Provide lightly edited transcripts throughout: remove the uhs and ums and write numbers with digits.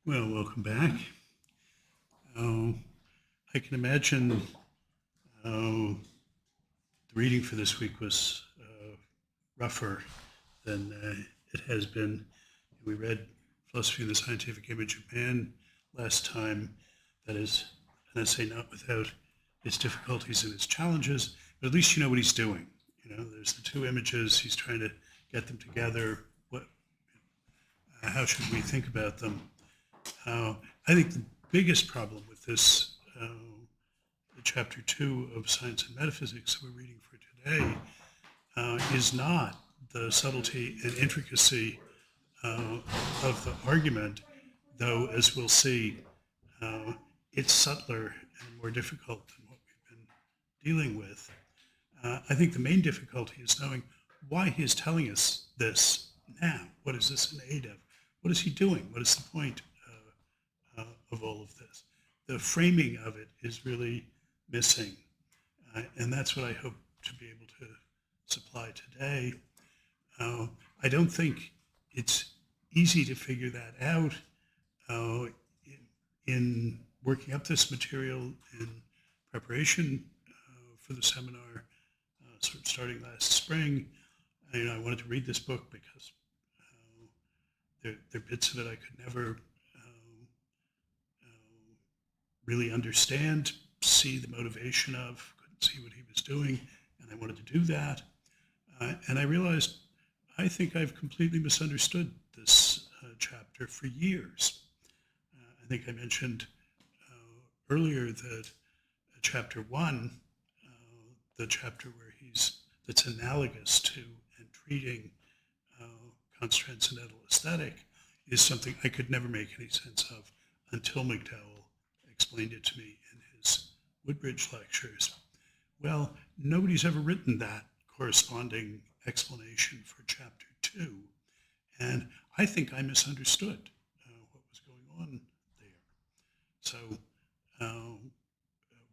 Well, welcome back. Uh, I can imagine the reading for this week was rougher than it has been. We read Philosophy of the Scientific Image of Man last time. That is an essay not without its difficulties and its challenges, but at least you know what he's doing. You know, there's the two images. He's trying to get them together. How should we think about them? I think the biggest problem with this, chapter 2 of Science and Metaphysics that we're reading for today, is not the subtlety and intricacy of the argument, though, as we'll see, it's subtler and more difficult than what we've been dealing with. I think the main difficulty is knowing why he is telling us this now. What is this in aid of? What is he doing? What is the point of all of this? The framing of it is really missing. And that's what I hope to be able to supply today. I don't think it's easy to figure that out in working up this material in preparation for the seminar, sort of starting last spring. I wanted to read this book because there are bits of it I could never really understand, see the motivation of, couldn't see what he was doing, and I wanted to do that. And I realized I think I've completely misunderstood this chapter for years. I think I mentioned earlier that chapter 1, the chapter where that's analogous to and treating Kant's transcendental aesthetic, is something I could never make any sense of until McDowell explained it to me in his Woodbridge lectures. Well, nobody's ever written that corresponding explanation for chapter 2, and I think I misunderstood what was going on there. So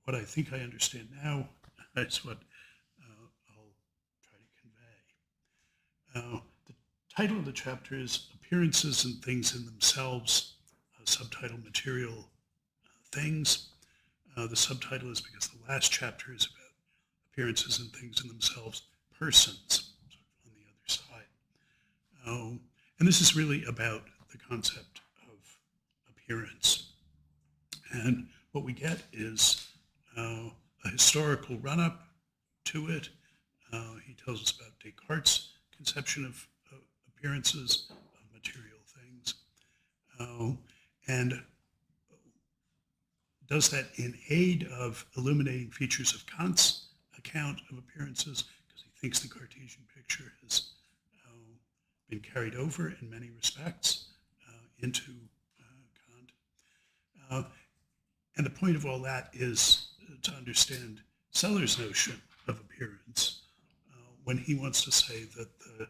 what I think I understand now is what I'll try to convey. The title of the chapter is Appearances and Things in Themselves, subtitle Material Things. The subtitle is because the last chapter is about appearances and things in themselves, persons, sort of on the other side. And this is really about the concept of appearance. And what we get is a historical run-up to it. He tells us about Descartes' conception of appearances, of material things, and does that in aid of illuminating features of Kant's account of appearances, because he thinks the Cartesian picture has been carried over in many respects into Kant. And the point of all that is to understand Sellars' notion of appearance when he wants to say that the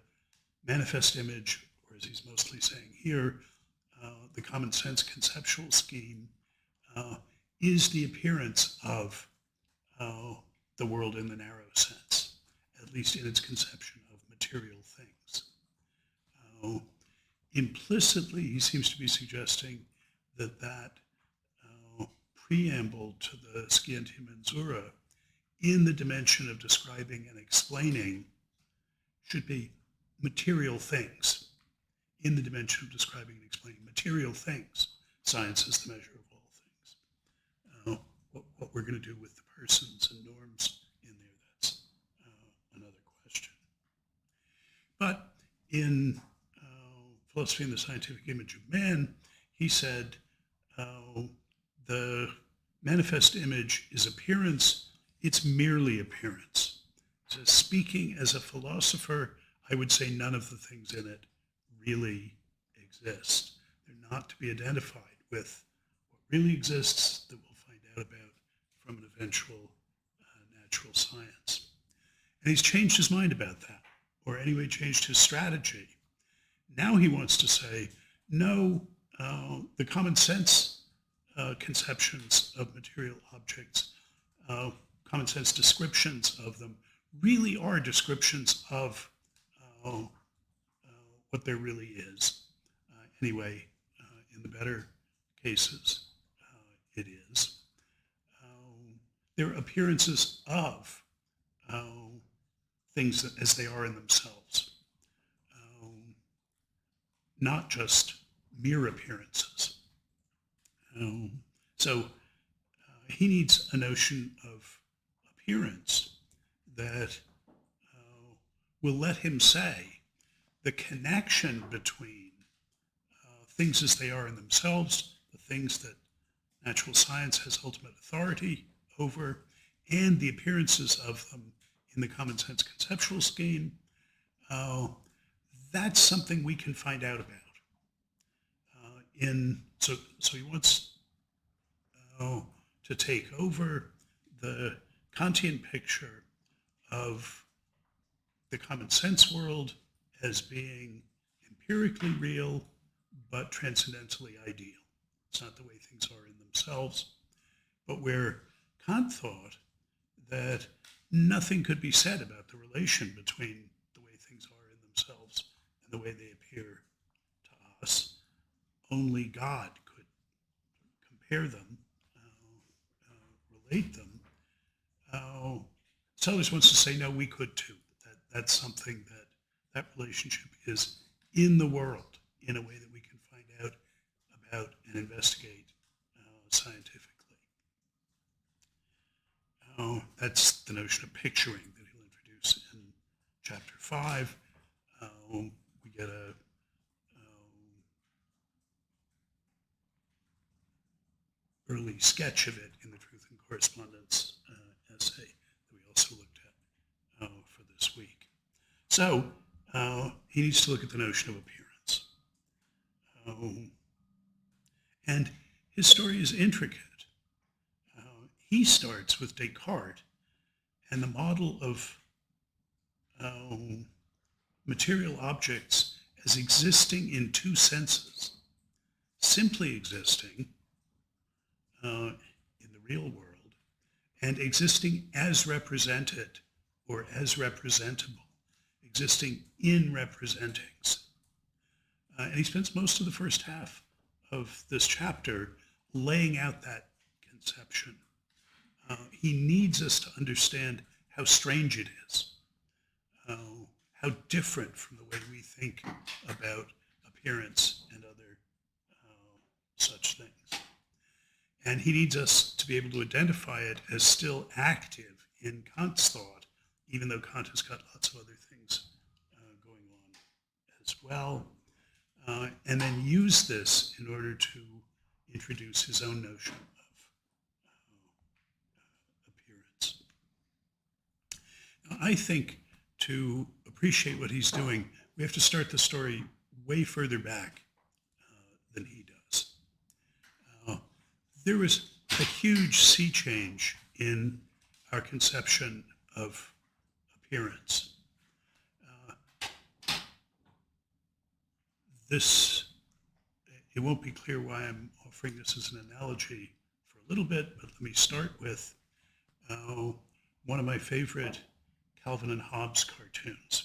manifest image, or as he's mostly saying here, the common sense conceptual scheme, is the appearance of the world in the narrow sense, at least in its conception of material things. Implicitly, he seems to be suggesting that preamble to the Scientia Mensura in the dimension of describing and explaining should be material things, in the dimension of describing and explaining material things. Science is the measure of all things. What we're going to do with the persons and norms in there, that's another question. But in Philosophy and the Scientific Image of Man, he said the manifest image is appearance, it's merely appearance. So speaking as a philosopher, I would say none of the things in it really exist. They're not to be identified with what really exists that we'll find out about from an eventual natural science. And he's changed his mind about that, or anyway changed his strategy. Now he wants to say, no, the common sense conceptions of material objects, common sense descriptions of them, really are descriptions of what there really is. Anyway, in the better cases it is. They're appearances of things as they are in themselves, not just mere appearances. So he needs a notion of appearance that will let him say the connection between things as they are in themselves, the things that natural science has ultimate authority over, and the appearances of them in the common sense conceptual scheme, that's something we can find out about. So he wants to take over the Kantian picture of the common sense world as being empirically real, but transcendentally ideal. It's not the way things are in themselves, but where Kant thought that nothing could be said about the relation between the way things are in themselves and the way they appear to us. Only God could compare them, relate them. Sellars wants to say, no, we could too. That's something that relationship is in the world in a way that we can find out about and investigate scientifically. That's the notion of picturing that he'll introduce in chapter 5. We get a early sketch of it in the Truth and Correspondence essay that we also looked at for this week. So he needs to look at the notion of appearance. And his story is intricate. He starts with Descartes and the model of material objects as existing in two senses, simply existing in the real world and existing as represented or as representable, existing in representings. And he spends most of the first half of this chapter laying out that conception. He needs us to understand how strange it is, how different from the way we think about appearance and other such things. And he needs us to be able to identify it as still active in Kant's thought, even though Kant has got lots of other things going on as well, and then use this in order to introduce his own notion of appearance. Now, I think to appreciate what he's doing, we have to start the story way further back than he does. There was a huge sea change in our conception of appearance. It won't be clear why I'm offering this as an analogy for a little bit, but let me start with one of my favorite Calvin and Hobbes cartoons.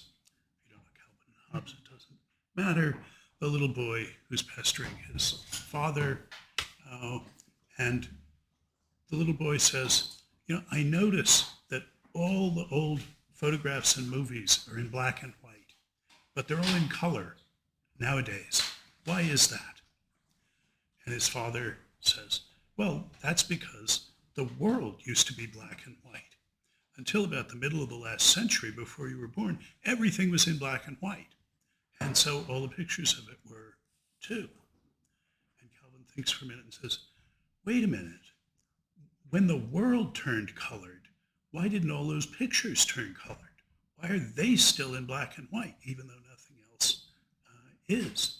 If you don't know Calvin and Hobbes, it doesn't matter. The little boy who's pestering his father, and the little boy says, I notice that all the old photographs and movies are in black and white, but they're all in color nowadays. Why is that? And his father says, well, that's because the world used to be black and white. Until about the middle of the last century, before you were born, everything was in black and white. And so all the pictures of it were too. And Calvin thinks for a minute and says, wait a minute. When the world turned colored, why didn't all those pictures turn colored? Why are they still in black and white, even though nothing else is?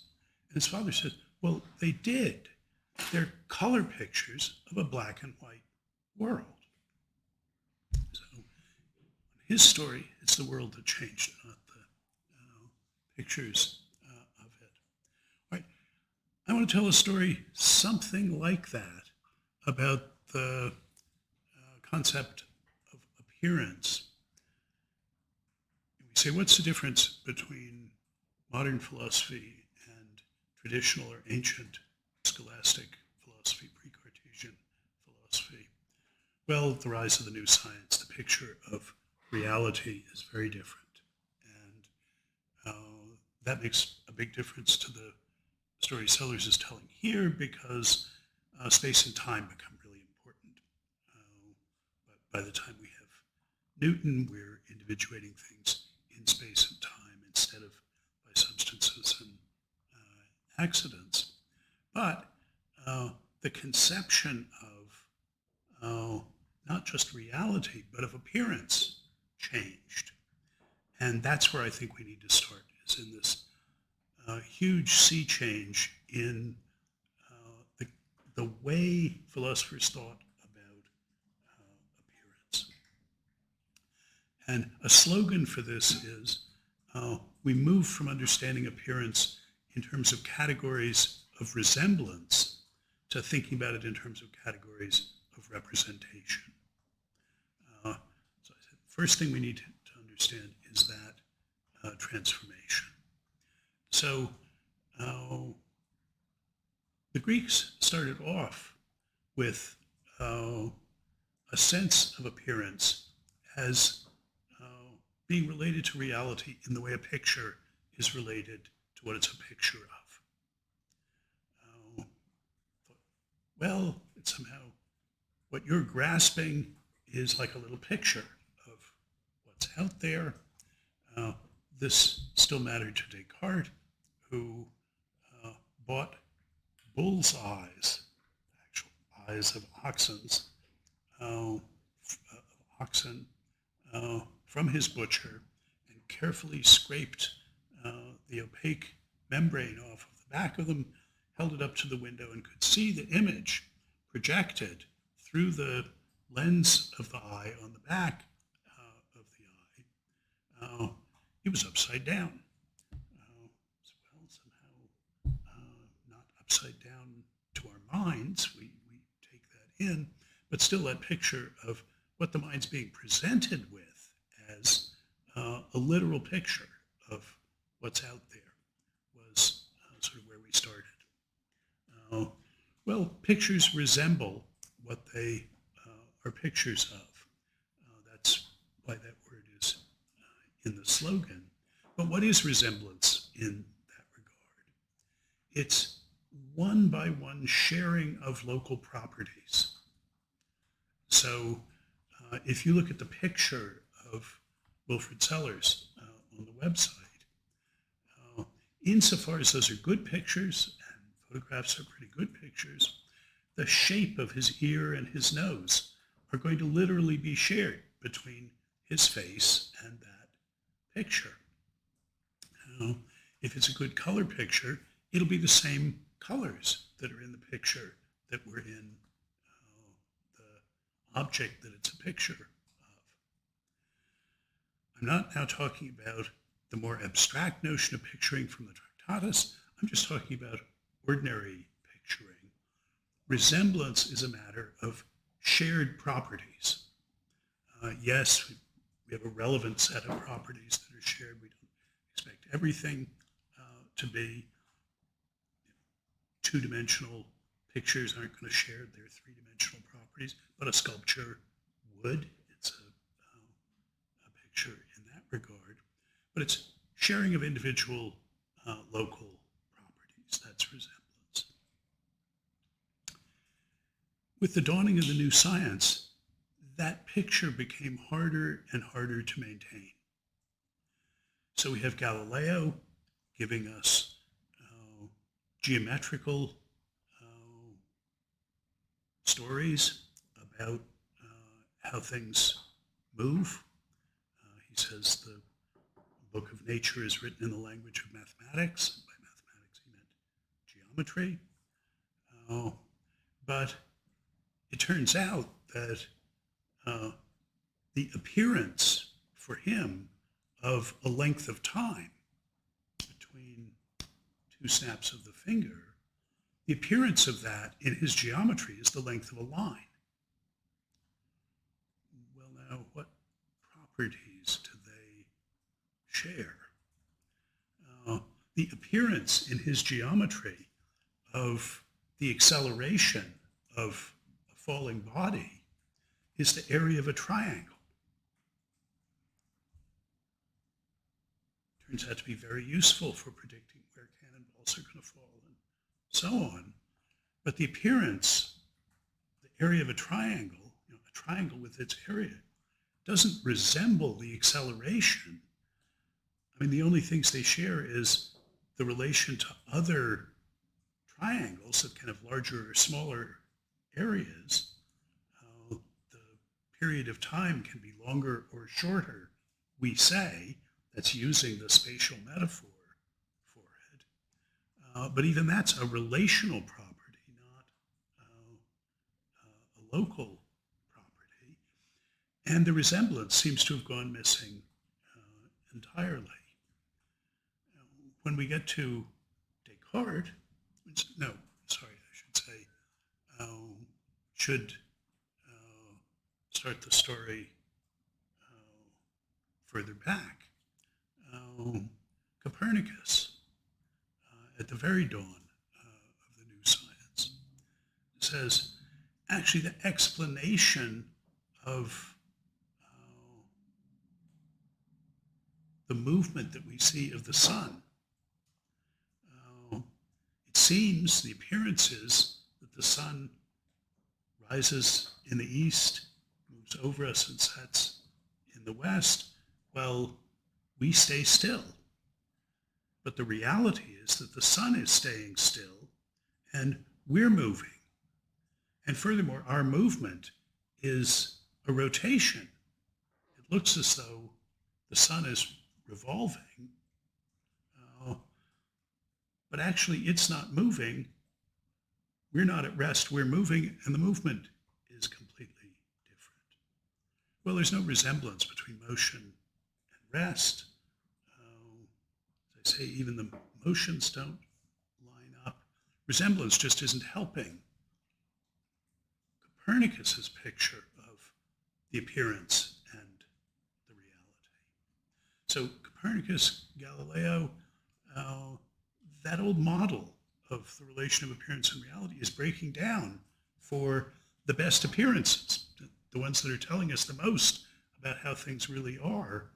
And his father says, well, they did. They're color pictures of a black and white world. So in his story, it's the world that changed, not the pictures of it. All right. I want to tell a story something like that about the concept of appearance. We say, what's the difference between modern philosophy and traditional or ancient scholastic philosophy, pre-Cartesian philosophy. Well, the rise of the new science, the picture of reality is very different. And that makes a big difference to the story Sellars is telling here, because space and time become really important. But by the time we have Newton, we're individuating things in space and time instead of by substances and accidents. But the conception of not just reality, but of appearance changed. And that's where I think we need to start, is in this huge sea change in the way philosophers thought about appearance. And a slogan for this is, we move from understanding appearance in terms of categories of resemblance to thinking about it in terms of categories of representation. So I said, the first thing we need to understand is that transformation. So the Greeks started off with a sense of appearance as being related to reality in the way a picture is related to what it's a picture of. Well, it's somehow what you're grasping is like a little picture of what's out there. This still mattered to Descartes, who bought bull's eyes, actual eyes of oxen, from his butcher, and carefully scraped the opaque membrane off of the back of them, held it up to the window, and could see the image projected through the lens of the eye on the back of the eye. It was upside down. Somehow not upside down to our minds. We take that in, but still that picture of what the mind's being presented with as a literal picture of what's out there was sort of where we started. Well, pictures resemble what they are pictures of. That's why that word is in the slogan. But what is resemblance in that regard? It's one by one sharing of local properties. So if you look at the picture of Wilfrid Sellars on the website, insofar as those are good pictures, and photographs are pretty good pictures, the shape of his ear and his nose are going to literally be shared between his face and that picture. If it's a good color picture, it'll be the same colors that are in the picture that were in the object that it's a picture of. I'm not now talking about the more abstract notion of picturing from the Tractatus. I'm just talking about ordinary picturing. Resemblance is a matter of shared properties. Yes, we have a relevant set of properties that are shared. We don't expect everything to be two-dimensional. Pictures aren't going to share their three-dimensional properties, but a sculpture would. It's a picture in that regard. But it's sharing of individual local properties. That's resemblance. With the dawning of the new science, that picture became harder and harder to maintain. So we have Galileo giving us geometrical stories about how things move. He says the book of nature is written in the language of mathematics. By mathematics he meant geometry. But it turns out that the appearance for him of a length of time between two snaps of the finger, the appearance of that in his geometry is the length of a line. Well, now, what properties do they share? The appearance in his geometry of the acceleration of a falling body is the area of a triangle. Turns out to be very useful for predicting where cannonballs are going to fall and so on. But the appearance, the area of a triangle, a triangle with its area, doesn't resemble the acceleration. I mean, the only things they share is the relation to other triangles of kind of larger or smaller areas. The period of time can be longer or shorter, we say. That's using the spatial metaphor for it. But even that's a relational property, not a local property. And the resemblance seems to have gone missing entirely. When we get to Descartes, should start the story further back. Copernicus, at the very dawn of the new science, says, actually the explanation of the movement that we see of the sun, it seems, the appearance is that the sun rises in the east, moves over us and sets in the west. Well, we stay still. But the reality is that the sun is staying still and we're moving. And furthermore, our movement is a rotation. It looks as though the sun is revolving, but actually it's not moving. We're not at rest, we're moving, and the movement is completely different. Well, there's no resemblance between motion and rest. As I say, even the motions don't line up. Resemblance just isn't helping Copernicus's picture of the appearance and the reality. So Copernicus, Galileo, that old model of the relation of appearance and reality is breaking down for the best appearances. The ones that are telling us the most about how things really are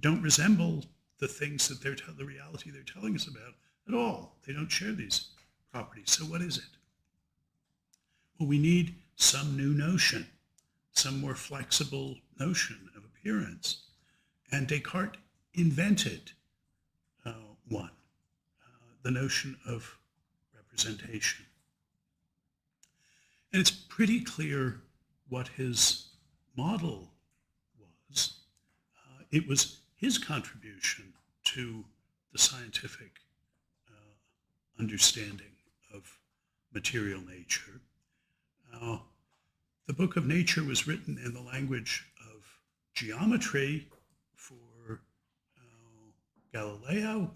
don't resemble the things that the reality they're telling us about at all. They don't share these properties. So what is it? Well, we need some new notion, some more flexible notion of appearance. And Descartes invented one, the notion of representation. And it's pretty clear what his model was. It was his contribution to the scientific understanding of material nature. The book of nature was written in the language of geometry for Galileo,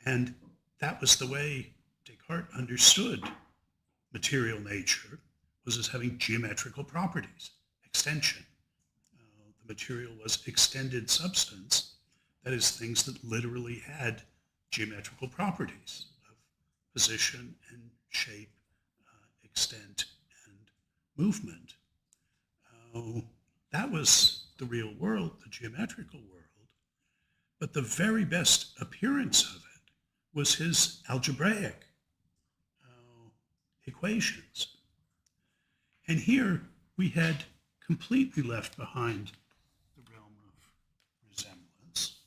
and that was the way Descartes understood material nature, was as having geometrical properties, extension. The material was extended substance, that is, things that literally had geometrical properties of position and shape, extent, and movement. That was the real world, the geometrical world. But the very best appearance of it was his algebraic equations. And here we had completely left behind the realm of resemblance.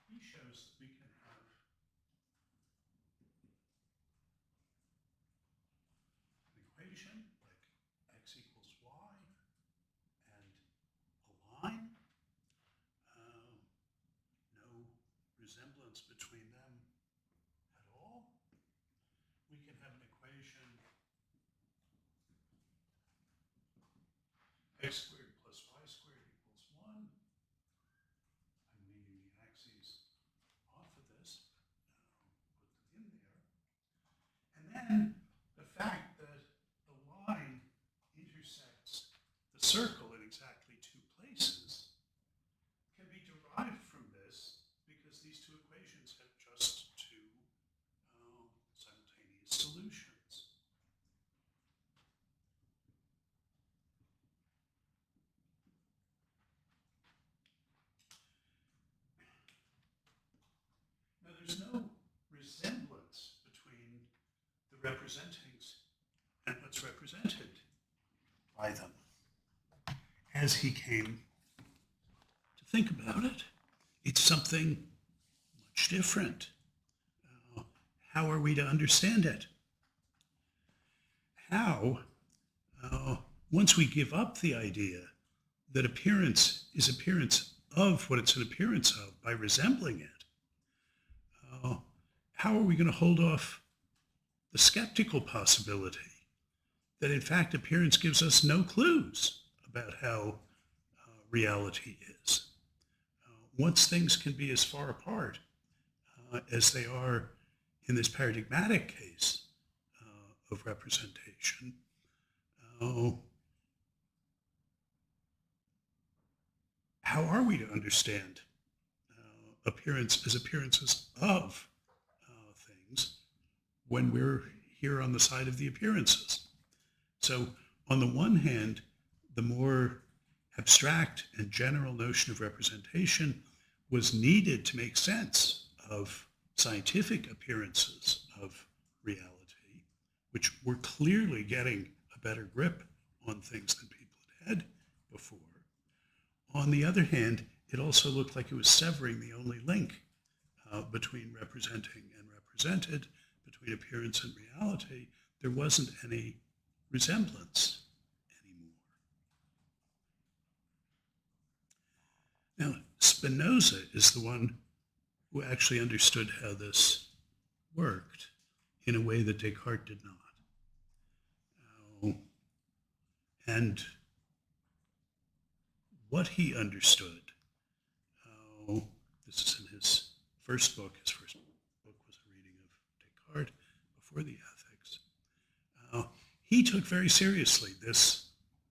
He shows that we can have an equation like x equals y and a line. No resemblance between them at all. We can have an equation x squared plus y squared equals 1. I'm leaving the axes off of this, put them in there. And then the fact that the line intersects the circle in exactly two places can be derived from this because these two equations have just two there's no resemblance between the representings and what's represented by them. As he came to think about it, it's something much different. How are we to understand it? How, once we give up the idea that appearance is appearance of what it's an appearance of by resembling it, how are we going to hold off the skeptical possibility that in fact appearance gives us no clues about how reality is? Once things can be as far apart as they are in this paradigmatic case of representation, how are we to understand appearance as appearances of things when we're here on the side of the appearances? So on the one hand, the more abstract and general notion of representation was needed to make sense of scientific appearances of reality, which were clearly getting a better grip on things than people had before. On the other hand, it also looked like it was severing the only link between representing and represented, between appearance and reality. There wasn't any resemblance anymore. Now, Spinoza is the one who actually understood how this worked in a way that Descartes did not. And what he understood, this is in his first book. His first book was a reading of Descartes before the Ethics. He took very seriously this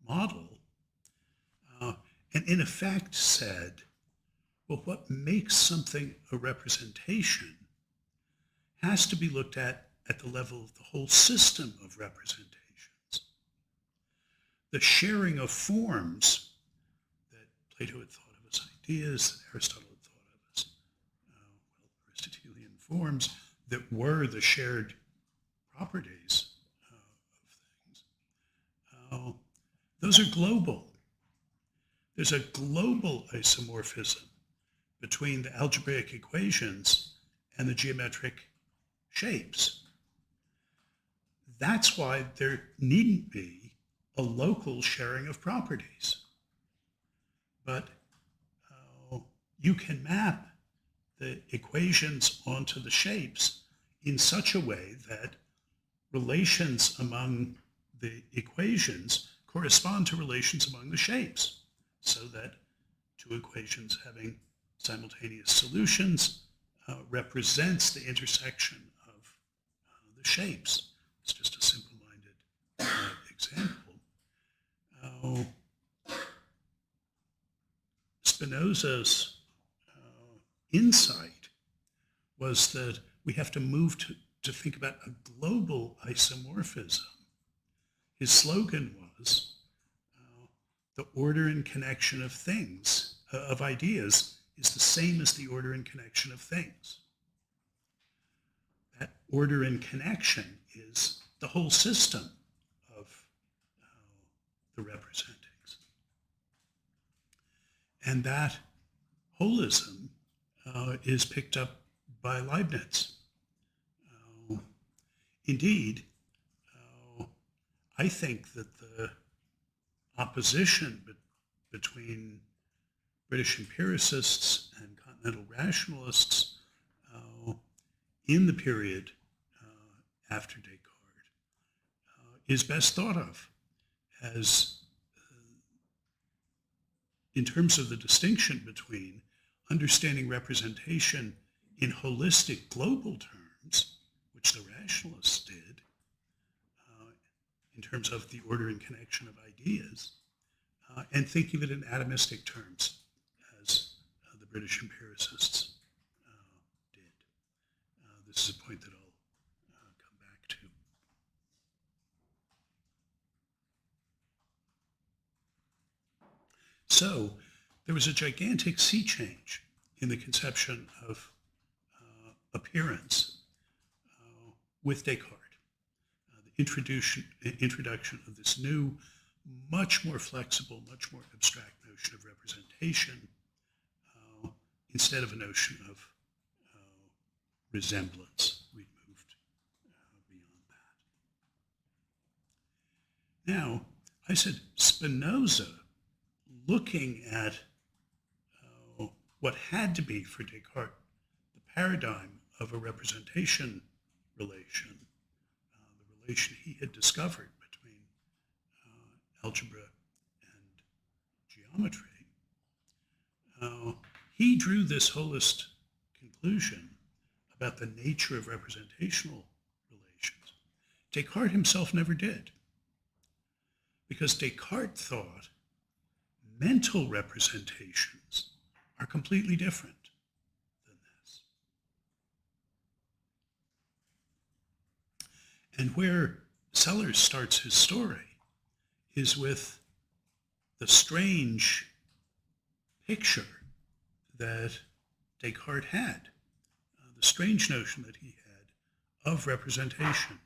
model and in effect said, well, what makes something a representation has to be looked at the level of the whole system of representations. The sharing of forms that Plato had thought of as ideas, that Aristotle had thought of as Aristotelian forms, that were the shared properties of things, those are global. There's a global isomorphism between the algebraic equations and the geometric shapes. That's why there needn't be a local sharing of properties. But you can map the equations onto the shapes in such a way that relations among the equations correspond to relations among the shapes, so that two equations having simultaneous solutions represents the intersection of the shapes. It's just a simple-minded example. Spinoza's insight was that we have to move to think about a global isomorphism. His slogan was, the order and connection of things, of ideas, is the same as the order and connection of things. That order and connection is the whole system of the representings. And that holism is picked up by Leibniz. Indeed, I think that the opposition between British empiricists and continental rationalists in the period after Descartes is best thought of as in terms of the distinction between understanding representation in holistic global terms, which the rationalists did, in terms of the order and connection of ideas, and thinking of it in atomistic terms, as the British empiricists did. This is a point that I'll come back to. So there was a gigantic sea change in the conception of appearance with Descartes. The introduction of this new, much more flexible, much more abstract notion of representation instead of a notion of resemblance. We've moved beyond that. Now, I said Spinoza, looking at what had to be for Descartes the paradigm of a representation relation, the relation he had discovered between algebra and geometry, he drew this holist conclusion about the nature of representational relations. Descartes himself never did, because Descartes thought mental representations are completely different than this. And where Sellars starts his story is with the strange picture that Descartes had, the strange notion that he had of representation.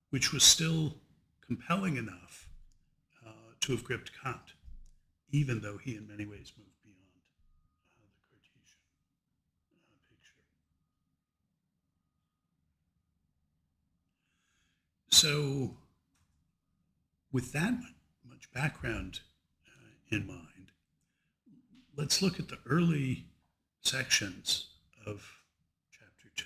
Which was still compelling enough to have gripped Kant, even though he in many ways moved beyond the Cartesian picture. So with that much background in mind, let's look at the early sections of chapter 2.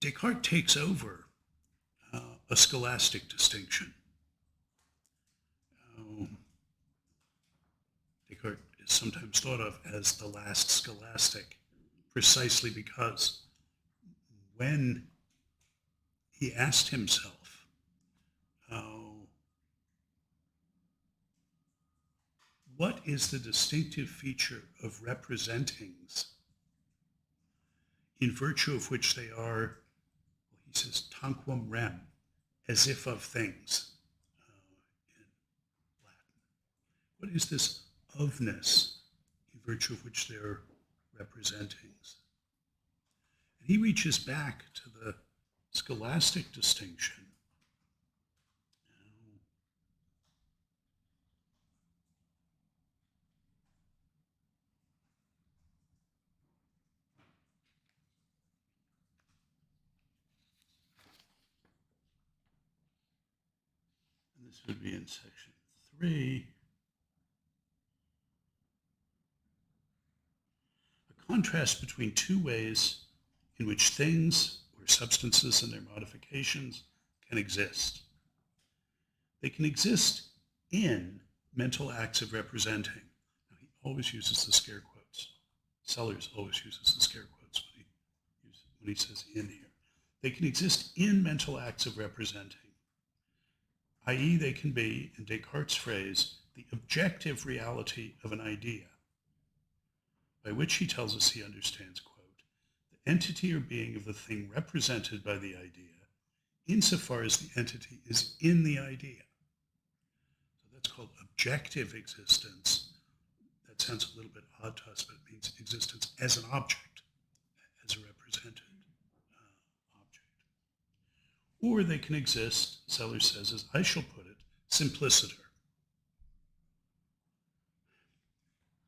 Descartes takes over a scholastic distinction. Descartes is sometimes thought of as the last scholastic, precisely because when he asked himself, what is the distinctive feature of representings in virtue of which they are, well, he says, tanquam rem, as if of things in Latin. What is this ofness in virtue of which they're representings? And he reaches back to the scholastic distinction. This would be in section 3. A contrast between two ways in which things or substances and their modifications can exist. They can exist in mental acts of representing. Now, he always uses the scare quotes. Sellars always uses the scare quotes when he says in here. They can exist in mental acts of representing, i.e. they can be, in Descartes' phrase, the objective reality of an idea, by which he tells us he understands, quote, the entity or being of the thing represented by the idea, insofar as the entity is in the idea. So that's called objective existence. That sounds a little bit odd to us, but it means existence as an object, as a represented object. Or they can exist, Sellars says, as I shall put it, simpliciter.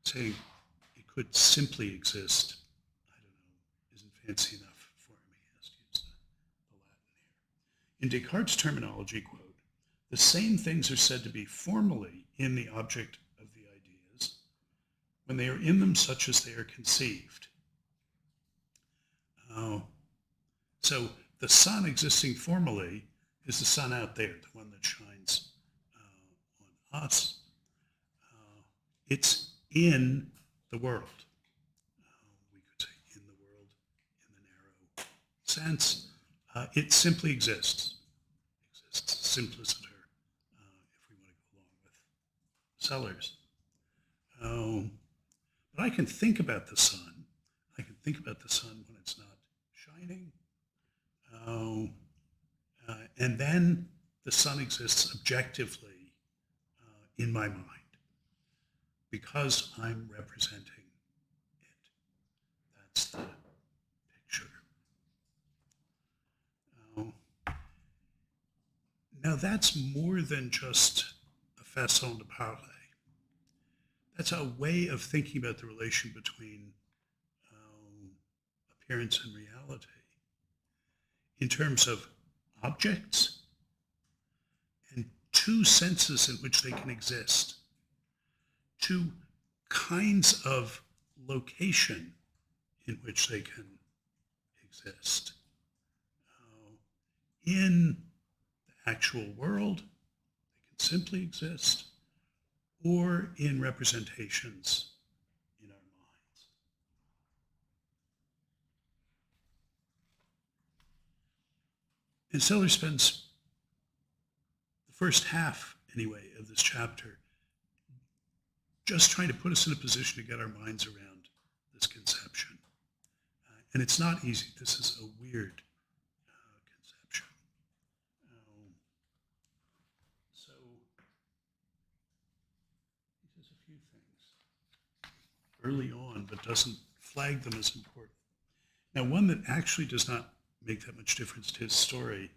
Saying it could simply exist, I don't know, isn't fancy enough for him. He has to use the Latin here. In Descartes' terminology, quote, the same things are said to be formally in the object of the ideas when they are in them such as they are conceived. So the sun existing formally is the sun out there, the one that shines on us. It's in the world. We could say in the world in the narrow sense. It simply exists. Exists, simpliciter, if we want to go along with Sellars. But I can think about the sun. I can think about the sun when it's not shining. And then the sun exists objectively in my mind because I'm representing it. That's the picture. Now that's more than just a façon de parler. That's a way of thinking about the relation between appearance and reality in terms of objects and two senses in which they can exist, two kinds of location in which they can exist. In the actual world, they can simply exist, or in representations in our minds. And Sellars spends the first half, anyway, of this chapter just trying to put us in a position to get our minds around this conception. And it's not easy. This is a weird conception. So he says a few things early on, but doesn't flag them as important. Now, one that actually does not make that much difference to his story,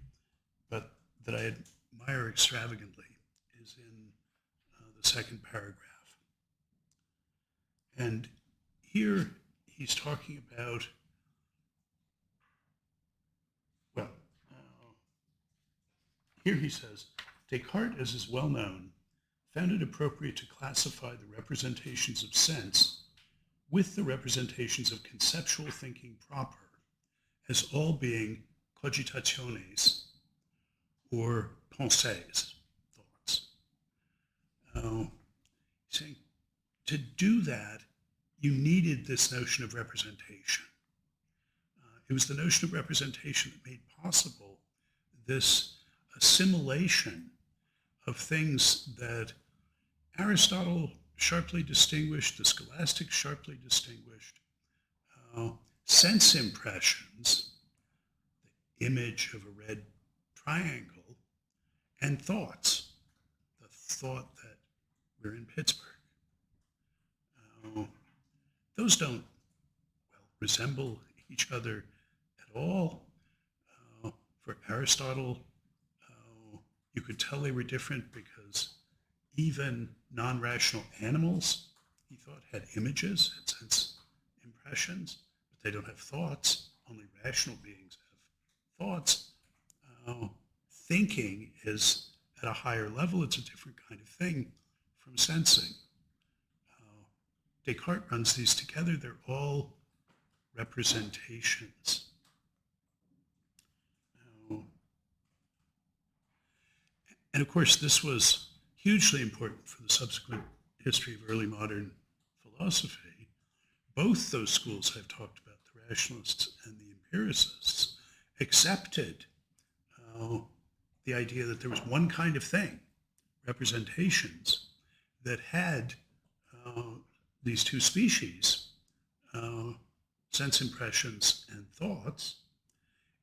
but that I admire extravagantly, is in the second paragraph. And here he's talking about, well, here he says, Descartes, as is well known, found it appropriate to classify the representations of sense with the representations of conceptual thinking proper as all being cogitationes, or pensées, thoughts. Saying, to do that, you needed this notion of representation. It was the notion of representation that made possible this assimilation of things that Aristotle sharply distinguished, the scholastics sharply distinguished, sense impressions, the image of a red triangle, and thoughts, the thought that we're in Pittsburgh. Those don't, well, resemble each other at all. For Aristotle, you could tell they were different because even non-rational animals, he thought, had images, had sense impressions, but they don't have thoughts. Only rational beings have thoughts. Thinking is at a higher level. It's a different kind of thing from sensing. Descartes runs these together. They're all representations. And of course, this was hugely important for the subsequent history of early modern philosophy. Both those schools I've talked about, the rationalists and the empiricists, accepted the idea that there was one kind of thing, representations, that had these two species, sense impressions and thoughts,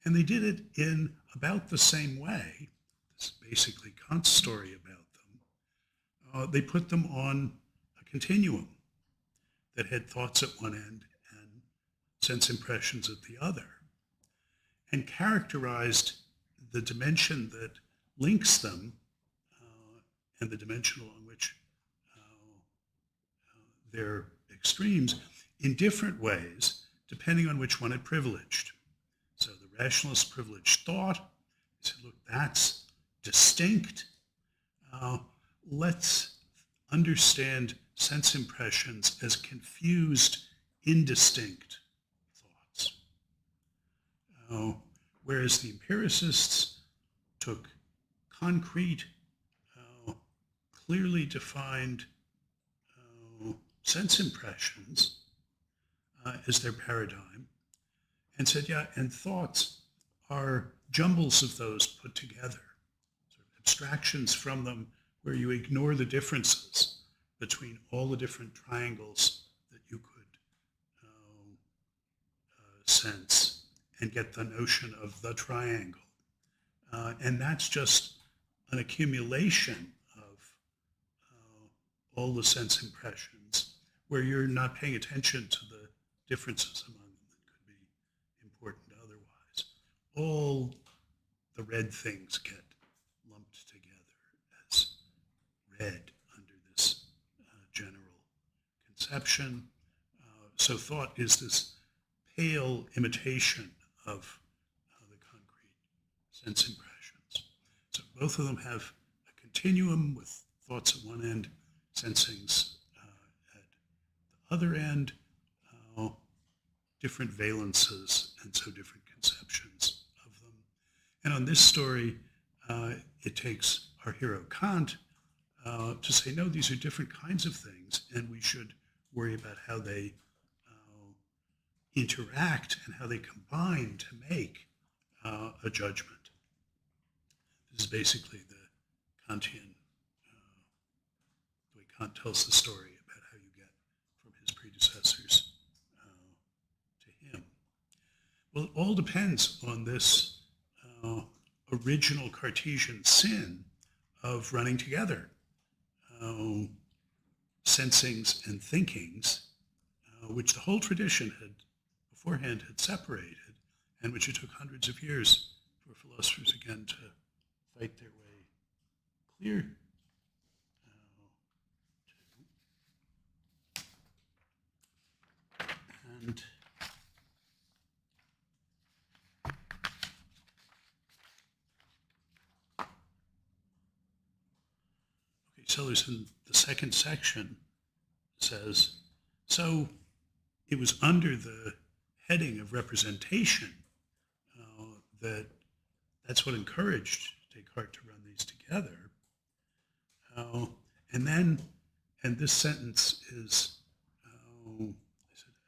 and they did it in about the same way. This is basically Kant's story about them. They put them on a continuum that had thoughts at one end and sense impressions at the other, and characterized the dimension that links them and the dimension along which they're extremes in different ways, depending on which one it privileged. So the rationalists privileged thought. They said, look, that's distinct. Let's understand sense impressions as confused, indistinct thoughts. Whereas the empiricists took concrete, clearly defined sense impressions as their paradigm, and said, yeah, and thoughts are jumbles of those put together, sort of abstractions from them where you ignore the differences between all the different triangles that you could sense and get the notion of the triangle. And that's just an accumulation of all the sense impressions where you're not paying attention to the differences among them that could be important otherwise. All the red things get lumped together as red under this general conception. So thought is this pale imitation of the concrete sense impressions. So both of them have a continuum with thoughts at one end, sensings at the other end, different valences, and so different conceptions of them. And on this story, it takes our hero Kant to say, no, these are different kinds of things, and we should worry about how they interact and how they combine to make a judgment. This is basically the Kantian, the way Kant tells the story about how you get from his predecessors to him. Well, it all depends on this original Cartesian sin of running together sensings and thinkings, which the whole tradition beforehand had separated, and which it took hundreds of years for philosophers again to fight their way clear to. And Sellars in the second section says, so it was under the heading of representation that's what encouraged Descartes to run these together. And this sentence is,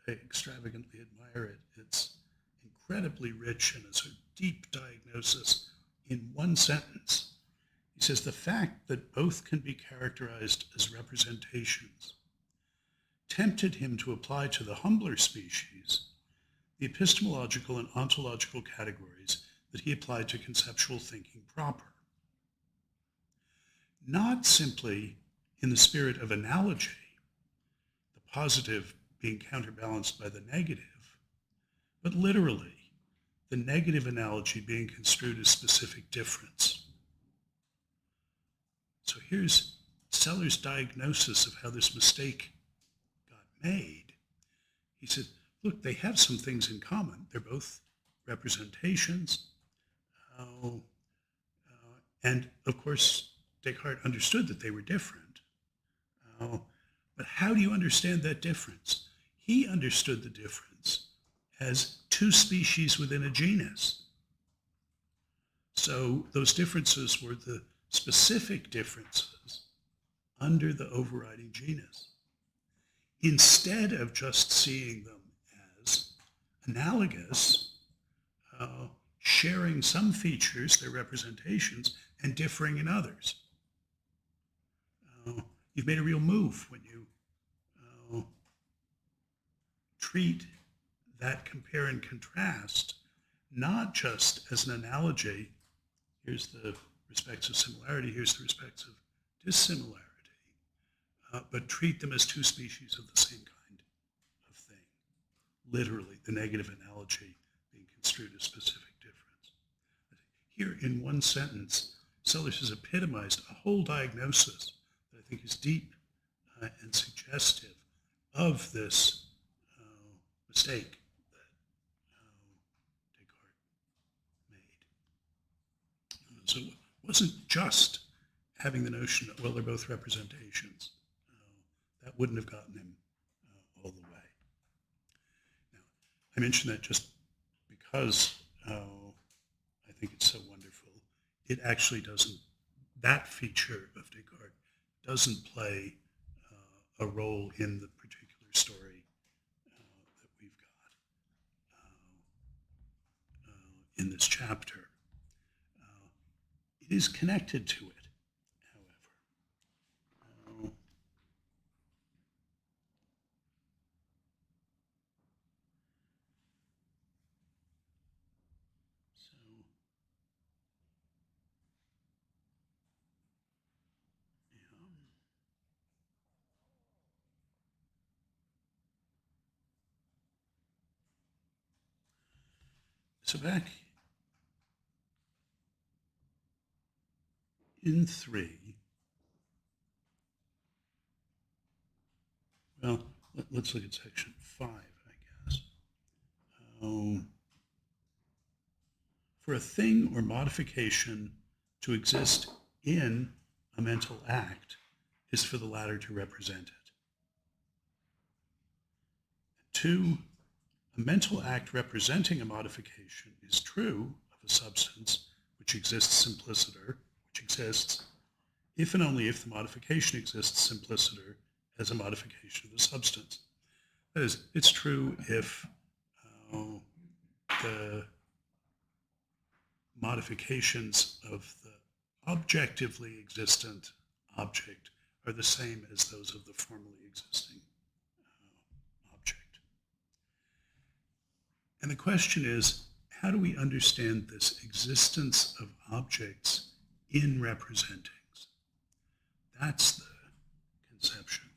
I extravagantly admire it. It's incredibly rich and a sort of deep diagnosis in one sentence. He says, the fact that both can be characterized as representations tempted him to apply to the humbler species the epistemological and ontological categories that he applied to conceptual thinking proper. Not simply in the spirit of analogy, the positive being counterbalanced by the negative, but literally, the negative analogy being construed as specific difference. So here's Sellars' diagnosis of how this mistake got made. He said, look, they have some things in common. They're both representations. And of course, Descartes understood that they were different. But how do you understand that difference? He understood the difference as two species within a genus. So those differences were the specific differences under the overriding genus. Instead of just seeing them as analogous, sharing some features, their representations, and differing in others. You've made a real move when you treat that compare and contrast not just as an analogy, here's the respects of similarity, here's the respects of dissimilarity, but treat them as two species of the same kind of thing. Literally, the negative analogy being construed as specific difference. Here, in one sentence, Sellars has epitomized a whole diagnosis that I think is deep and suggestive of this mistake that Descartes made. So it wasn't just having the notion that, well, they're both representations. That wouldn't have gotten him all the way. Now, I mention that just because I think it's so wonderful. It actually doesn't, that feature of Descartes doesn't play a role in the particular story that we've got in this chapter. It is connected to it, however. So back in 3, well, let's look at section 5, I guess. For a thing or modification to exist in a mental act is for the latter to represent it. 2, a mental act representing a modification is true of a substance which exists simpliciter, which exists if and only if the modification exists simpliciter as a modification of the substance. That is, it's true if the modifications of the objectively existent object are the same as those of the formally existing object. And the question is, how do we understand this existence of objects in representings? That's the conception.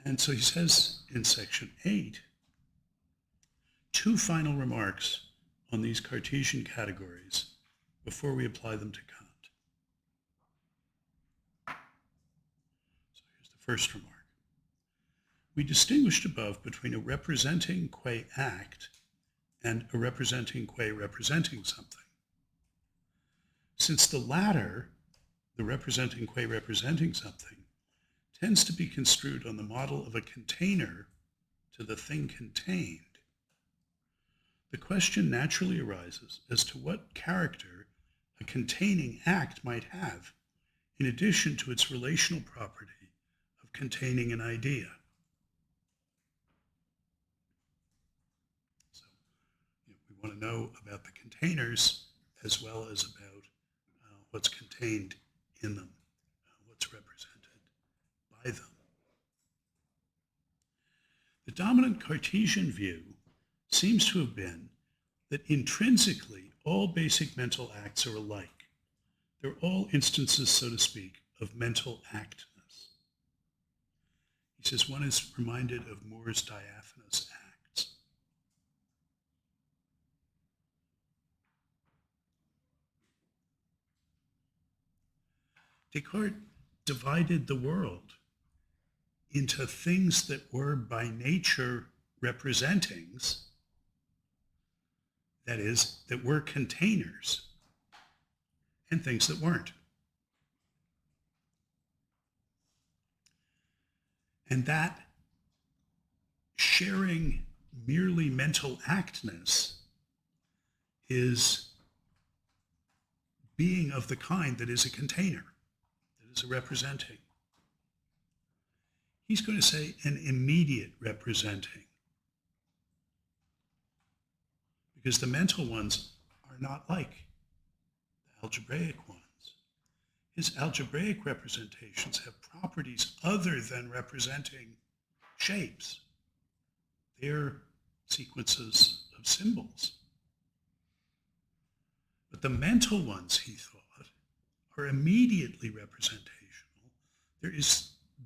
And so he says in section 8, 2 final remarks on these Cartesian categories before we apply them to Kant. So here's the first remark. We distinguished above between a representing qua act and a representing qua representing something. Since the latter, the representing qua representing something, tends to be construed on the model of a container to the thing contained, the question naturally arises as to what character a containing act might have in addition to its relational property of containing an idea. So we want to know about the containers as well as about what's contained in them, what's represented by them. The dominant Cartesian view seems to have been that intrinsically all basic mental acts are alike. They're all instances, so to speak, of mental actness. He says one is reminded of Moore's diaphanous acts. Descartes divided the world into things that were by nature representings, that is, that were containers, and things that weren't. And that sharing merely mental actness is being of the kind that is a container, that is a representing. He's going to say an immediate representing, because the mental ones are not like the algebraic ones. His algebraic representations have properties other than representing shapes. They're sequences of symbols. But the mental ones, he thought, are immediately representational.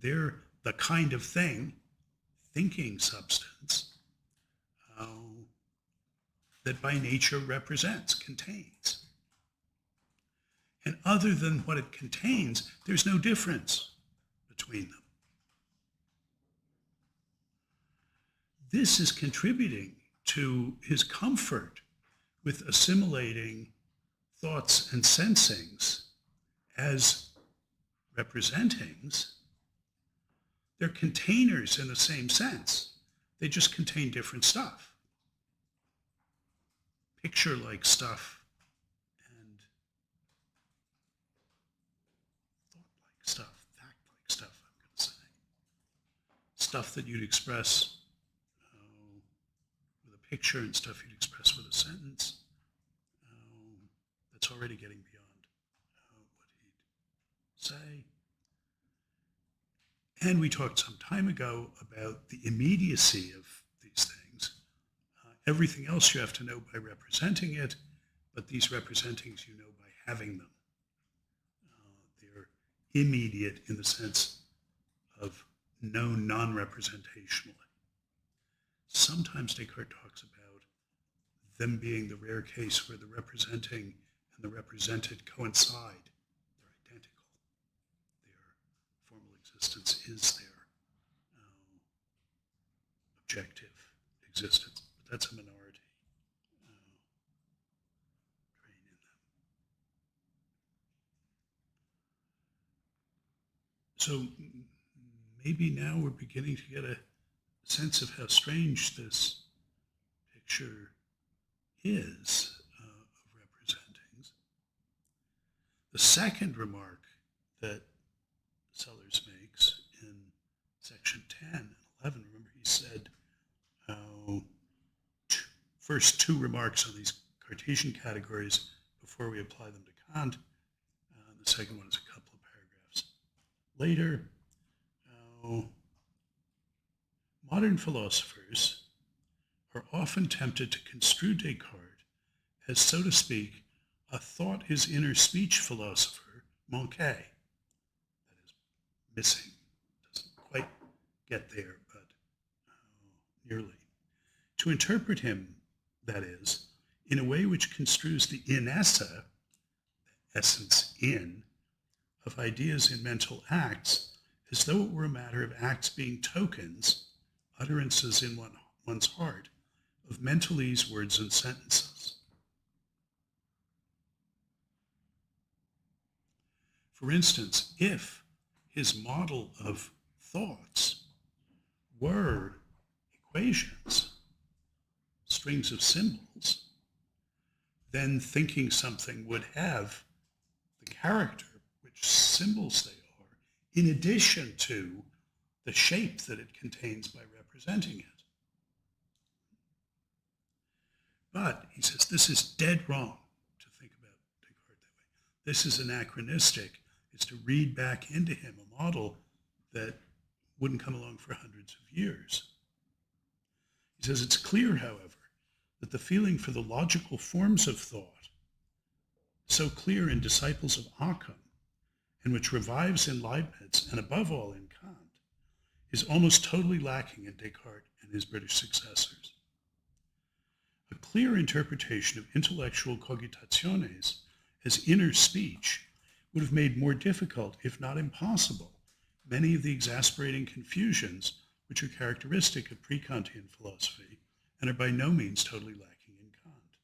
They're the kind of thing, thinking substance, that by nature represents, contains. And other than what it contains, there's no difference between them. This is contributing to his comfort with assimilating thoughts and sensings as representings. They're containers in the same sense. They just contain different stuff. Picture-like stuff and thought-like stuff, fact-like stuff, I'm going to say. Stuff that you'd express with a picture and stuff you'd express with a sentence. That's already getting beyond what he'd say. And we talked some time ago about the immediacy of these things. Everything else you have to know by representing it, but these representings you know by having them. They're immediate in the sense of known non-representationally. sometimes Descartes talks about them being the rare case where the representing and the represented coincide. They're identical. Their formal existence is their objective existence. But that's a minority trait in them. So maybe now we're beginning to get a sense of how strange this picture is of representings. The second remark that Sellars makes in section 10 and 11, remember he said, first two remarks on these Cartesian categories before we apply them to Kant. The second one is a couple of paragraphs later. Modern philosophers are often tempted to construe Descartes as, so to speak, a thought is inner speech philosopher, manqué. That is, missing. Doesn't quite get there, but nearly. To interpret him, that is, in a way which construes the inesse, the essence in, of ideas in mental acts, as though it were a matter of acts being tokens, utterances in one's heart, of mentalese words and sentences. For instance, if his model of thoughts were equations, strings of symbols, then thinking something would have the character which symbols they are, in addition to the shape that it contains by representing it. But, he says, this is dead wrong to think about Descartes that way. This is anachronistic. It's to read back into him a model that wouldn't come along for hundreds of years. He says, it's clear, however, that the feeling for the logical forms of thought, so clear in disciples of Occam, and which revives in Leibniz, and above all in Kant, is almost totally lacking in Descartes and his British successors. A clear interpretation of intellectual cogitationes as inner speech would have made more difficult, if not impossible, many of the exasperating confusions which are characteristic of pre-Kantian philosophy and are by no means totally lacking in Kant.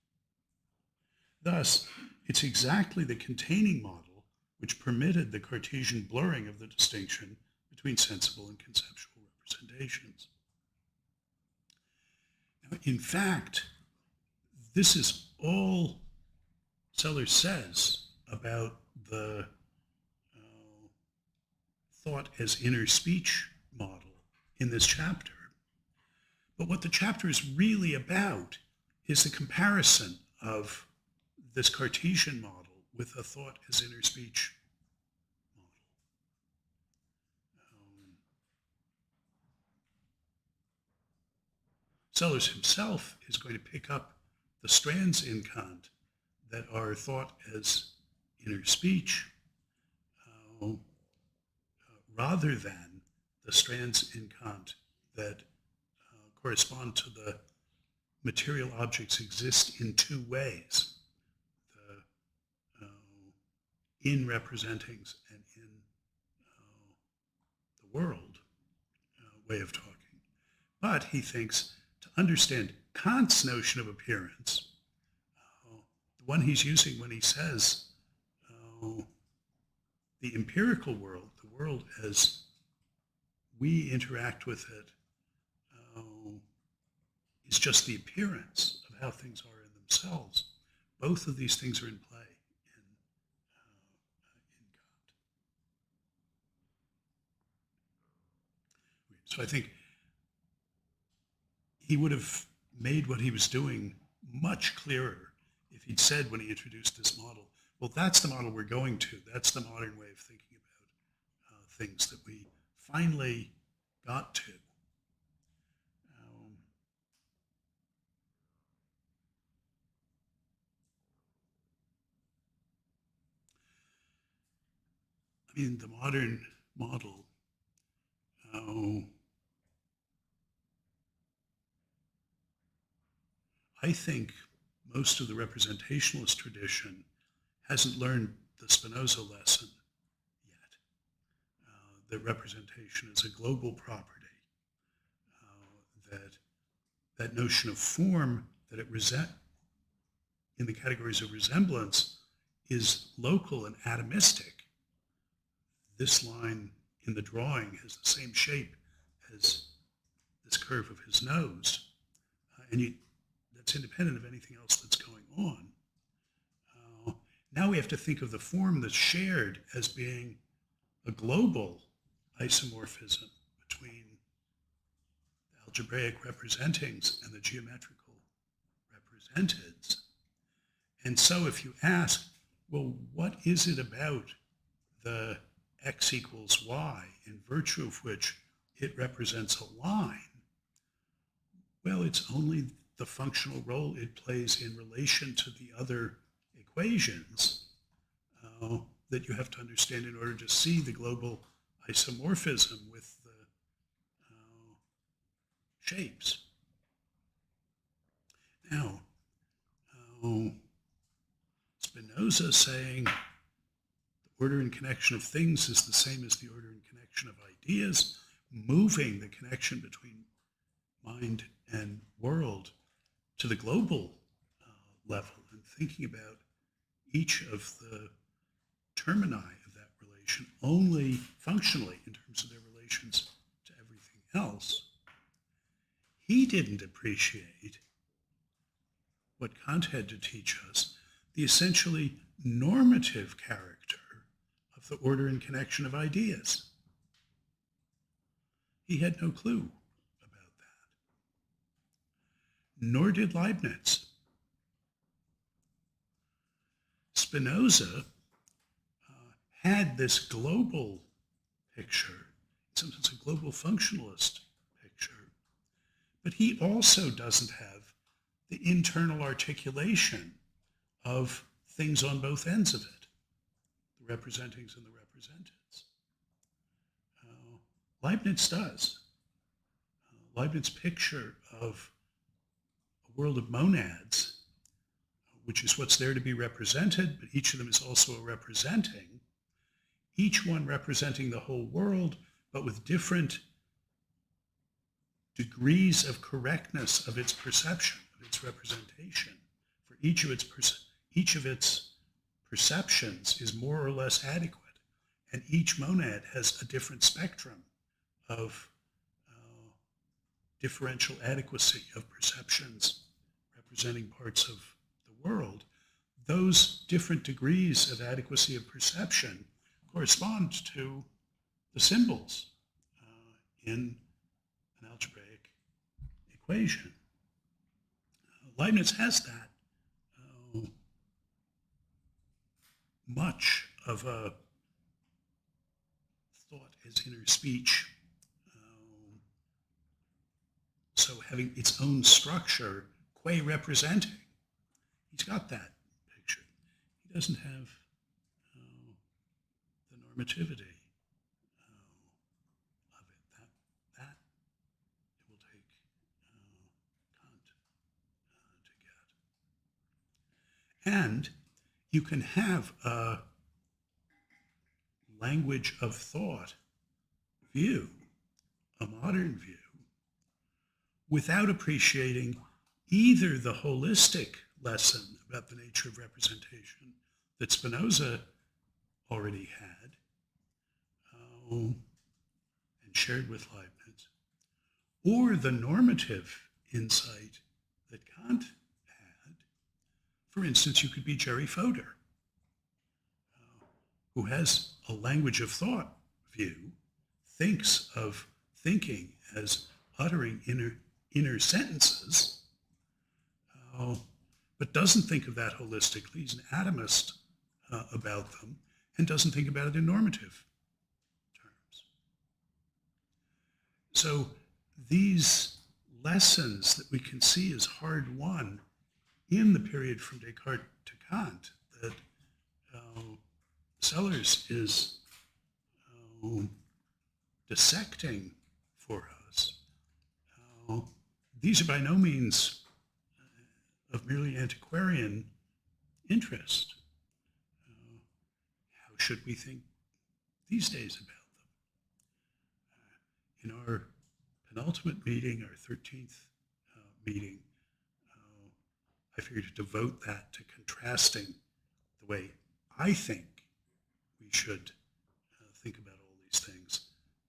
Thus, it's exactly the containing model which permitted the Cartesian blurring of the distinction between sensible and conceptual representations. Now, in fact, this is all Sellars says about the thought as inner speech model in this chapter. But what the chapter is really about is the comparison of this Cartesian model with a thought as inner speech model. Sellars himself is going to pick up the strands in Kant that are thought as inner speech rather than the strands in Kant that correspond to the material objects exist in two ways, in representings and in the world way of talking. But he thinks to understand Kant's notion of appearance, the one he's using when he says the empirical world, the world as we interact with it, is just the appearance of how things are in themselves. Both of these things are in play in Kant. So I think he would have made what he was doing much clearer if he'd said when he introduced this model, well, that's the model we're going to. That's the modern way of thinking about things that we finally got to. I mean, the modern model I think most of the representationalist tradition hasn't learned the Spinoza lesson yet, that representation is a global property, that notion of form, that it in the categories of resemblance, is local and atomistic. This line in the drawing has the same shape as this curve of his nose, and that's independent of anything else that's going on. Now we have to think of the form that's shared as being a global isomorphism between the algebraic representings and the geometrical representeds. And so if you ask, well, what is it about the x equals y in virtue of which it represents a line? Well, it's only the functional role it plays in relation to the other equations that you have to understand in order to see the global isomorphism with the shapes. Now, Spinoza saying the order and connection of things is the same as the order and connection of ideas, moving the connection between mind and world to the global level and thinking about each of the termini of that relation only functionally in terms of their relations to everything else. He didn't appreciate what Kant had to teach us, the essentially normative character of the order and connection of ideas. He had no clue about that. Nor did Leibniz. Spinoza had this global picture, in some sense a global functionalist picture, but he also doesn't have the internal articulation of things on both ends of it, the representings and the representeds. Leibniz does. Leibniz's picture of a world of monads, which is what's there to be represented, but each of them is also a representing, each one representing the whole world, but with different degrees of correctness of its perception, of its representation. For each of its perceptions is more or less adequate, and each monad has a different spectrum of differential adequacy of perceptions representing parts of the world. Those different degrees of adequacy of perception correspond to the symbols in an algebraic equation. Leibniz has that. Much of a thought as inner speech, so having its own structure, qua representing. He's got that picture. He doesn't have the normativity of it. That it will take Kant to get. And you can have a language of thought view, a modern view, without appreciating either the holistic lesson about the nature of representation that Spinoza already had and shared with Leibniz, or the normative insight that Kant had. For instance, you could be Jerry Fodor, who has a language of thought view, thinks of thinking as uttering inner sentences, but doesn't think of that holistically. He's an atomist about them and doesn't think about it in normative terms. So these lessons that we can see as hard won in the period from Descartes to Kant that Sellars is dissecting for us, these are by no means of merely antiquarian interest. How should we think these days about them? In our penultimate meeting, our 13th meeting, I figured to devote that to contrasting the way I think we should think about all these things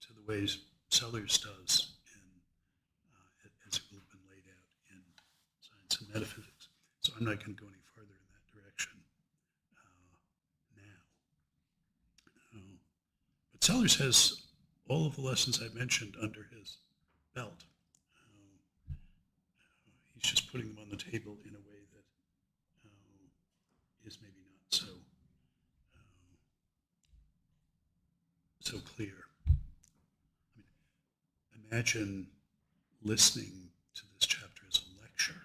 to the ways Sellars does as it will have been laid out in Science and Metaphysics. So I'm not going to go any further in that direction now. But Sellars has all of the lessons I mentioned under his belt. He's just putting them on the table in a way that is maybe not so clear. I mean, imagine listening to this chapter as a lecture.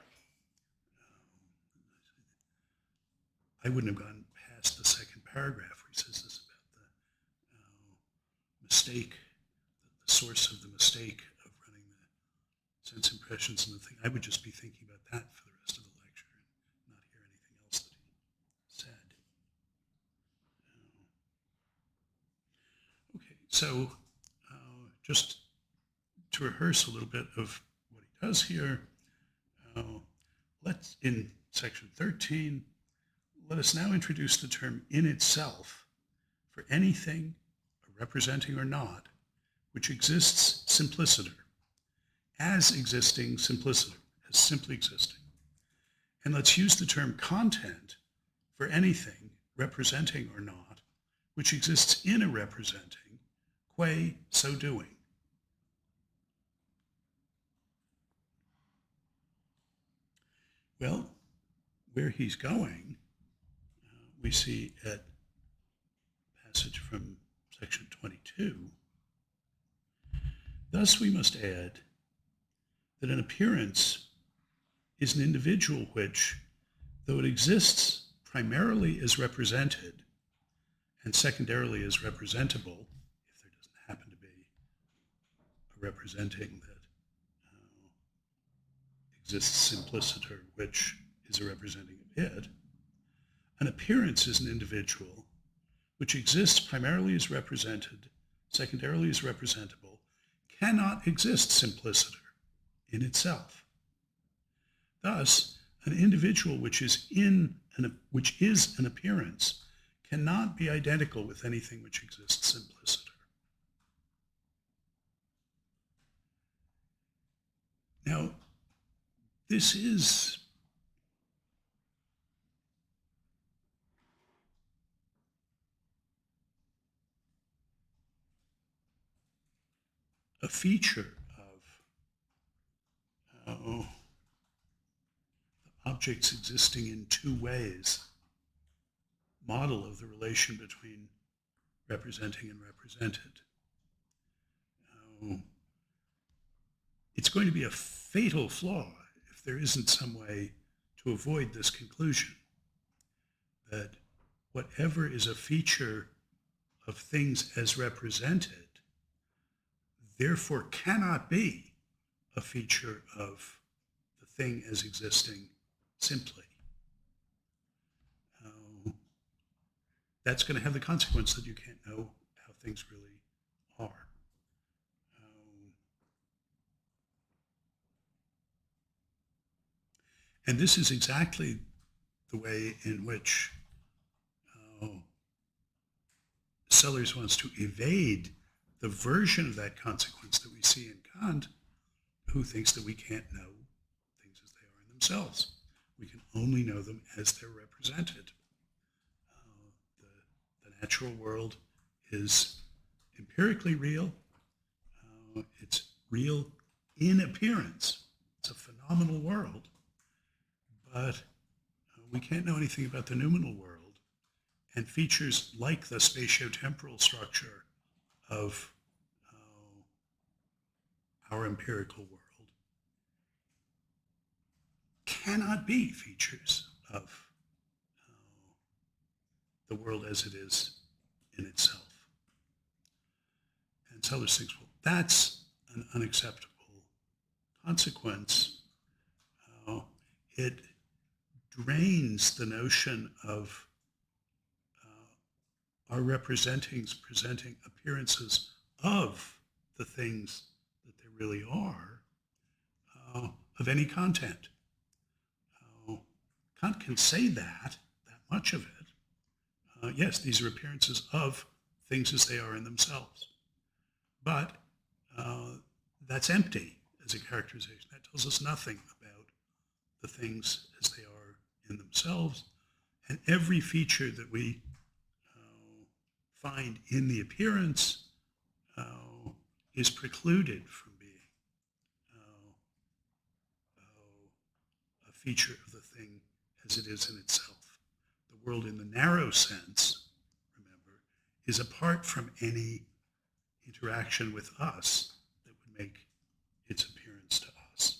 I wouldn't have gone past the second paragraph where he says this about the mistake, the source of the mistake of running the sense impressions and the thing. I would just be thinking about that for the rest of the lecture and not hear anything else that he said. Okay, so just to rehearse a little bit of what he does here, let's, in section 13, let us now introduce the term in itself for anything, representing or not, which exists simpliciter, as existing simpliciter, as simply existing. And let's use the term content for anything, representing or not, which exists in a representing, qua so doing. Well, where he's going, we see at passage from section 22. Thus we must add that an appearance is an individual which, though it exists primarily as represented and secondarily as representable, if there doesn't happen to be a representing that exists simpliciter, which is a representing of it, an appearance is an individual which exists primarily as represented, secondarily as representable, cannot exist simpliciter in itself. Thus, an individual which is an appearance cannot be identical with anything which exists simpliciter. Now, this is a feature of the objects existing in two ways model of the relation between representing and represented. It's going to be a fatal flaw if there isn't some way to avoid this conclusion that whatever is a feature of things as represented therefore cannot be a feature of the thing as existing simply. That's going to have the consequence that you can't know how things really are. And this is exactly the way in which Sellars wants to evade the version of that consequence that we see in Kant, who thinks that we can't know things as they are in themselves. We can only know them as they're represented. The natural world is empirically real. It's real in appearance. It's a phenomenal world. But we can't know anything about the noumenal world. And features like the spatiotemporal structure of our empirical world cannot be features of the world as it is in itself. And Sellars thinks, well, that's an unacceptable consequence. It drains the notion of our representings presenting appearances of the things that they really are, of any content. Kant can say that much of it. Yes, these are appearances of things as they are in themselves. But that's empty as a characterization. That tells us nothing about the things as they are in themselves. And every feature that we find in the appearance is precluded from being a feature of the thing as it is in itself. The world in the narrow sense, remember, is apart from any interaction with us that would make its appearance to us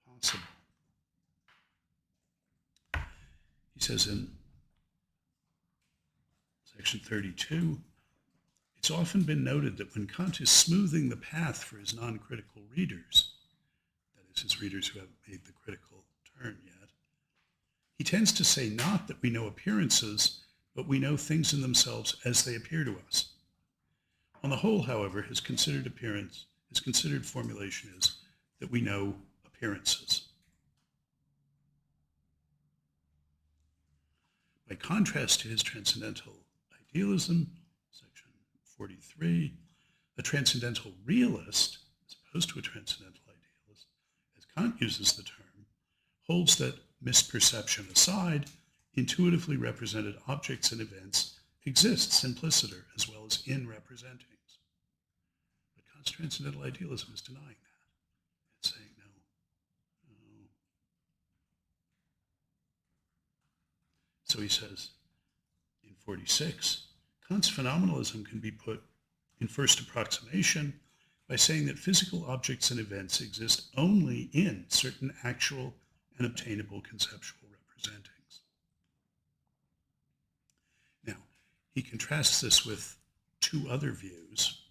possible. He says in section 32, it's often been noted that when Kant is smoothing the path for his non-critical readers, that is, his readers who haven't made the critical turn yet, he tends to say not that we know appearances, but we know things in themselves as they appear to us. On the whole, however, his considered formulation is that we know appearances. By contrast to his transcendental idealism, section 43, a transcendental realist, as opposed to a transcendental idealist, as Kant uses the term, holds that, misperception aside, intuitively represented objects and events exist simpliciter as well as in representings. But Kant's transcendental idealism is denying that. It's saying no. So he says in 46, Kant's phenomenalism can be put in first approximation by saying that physical objects and events exist only in certain actual and obtainable conceptual representings. Now, he contrasts this with two other views.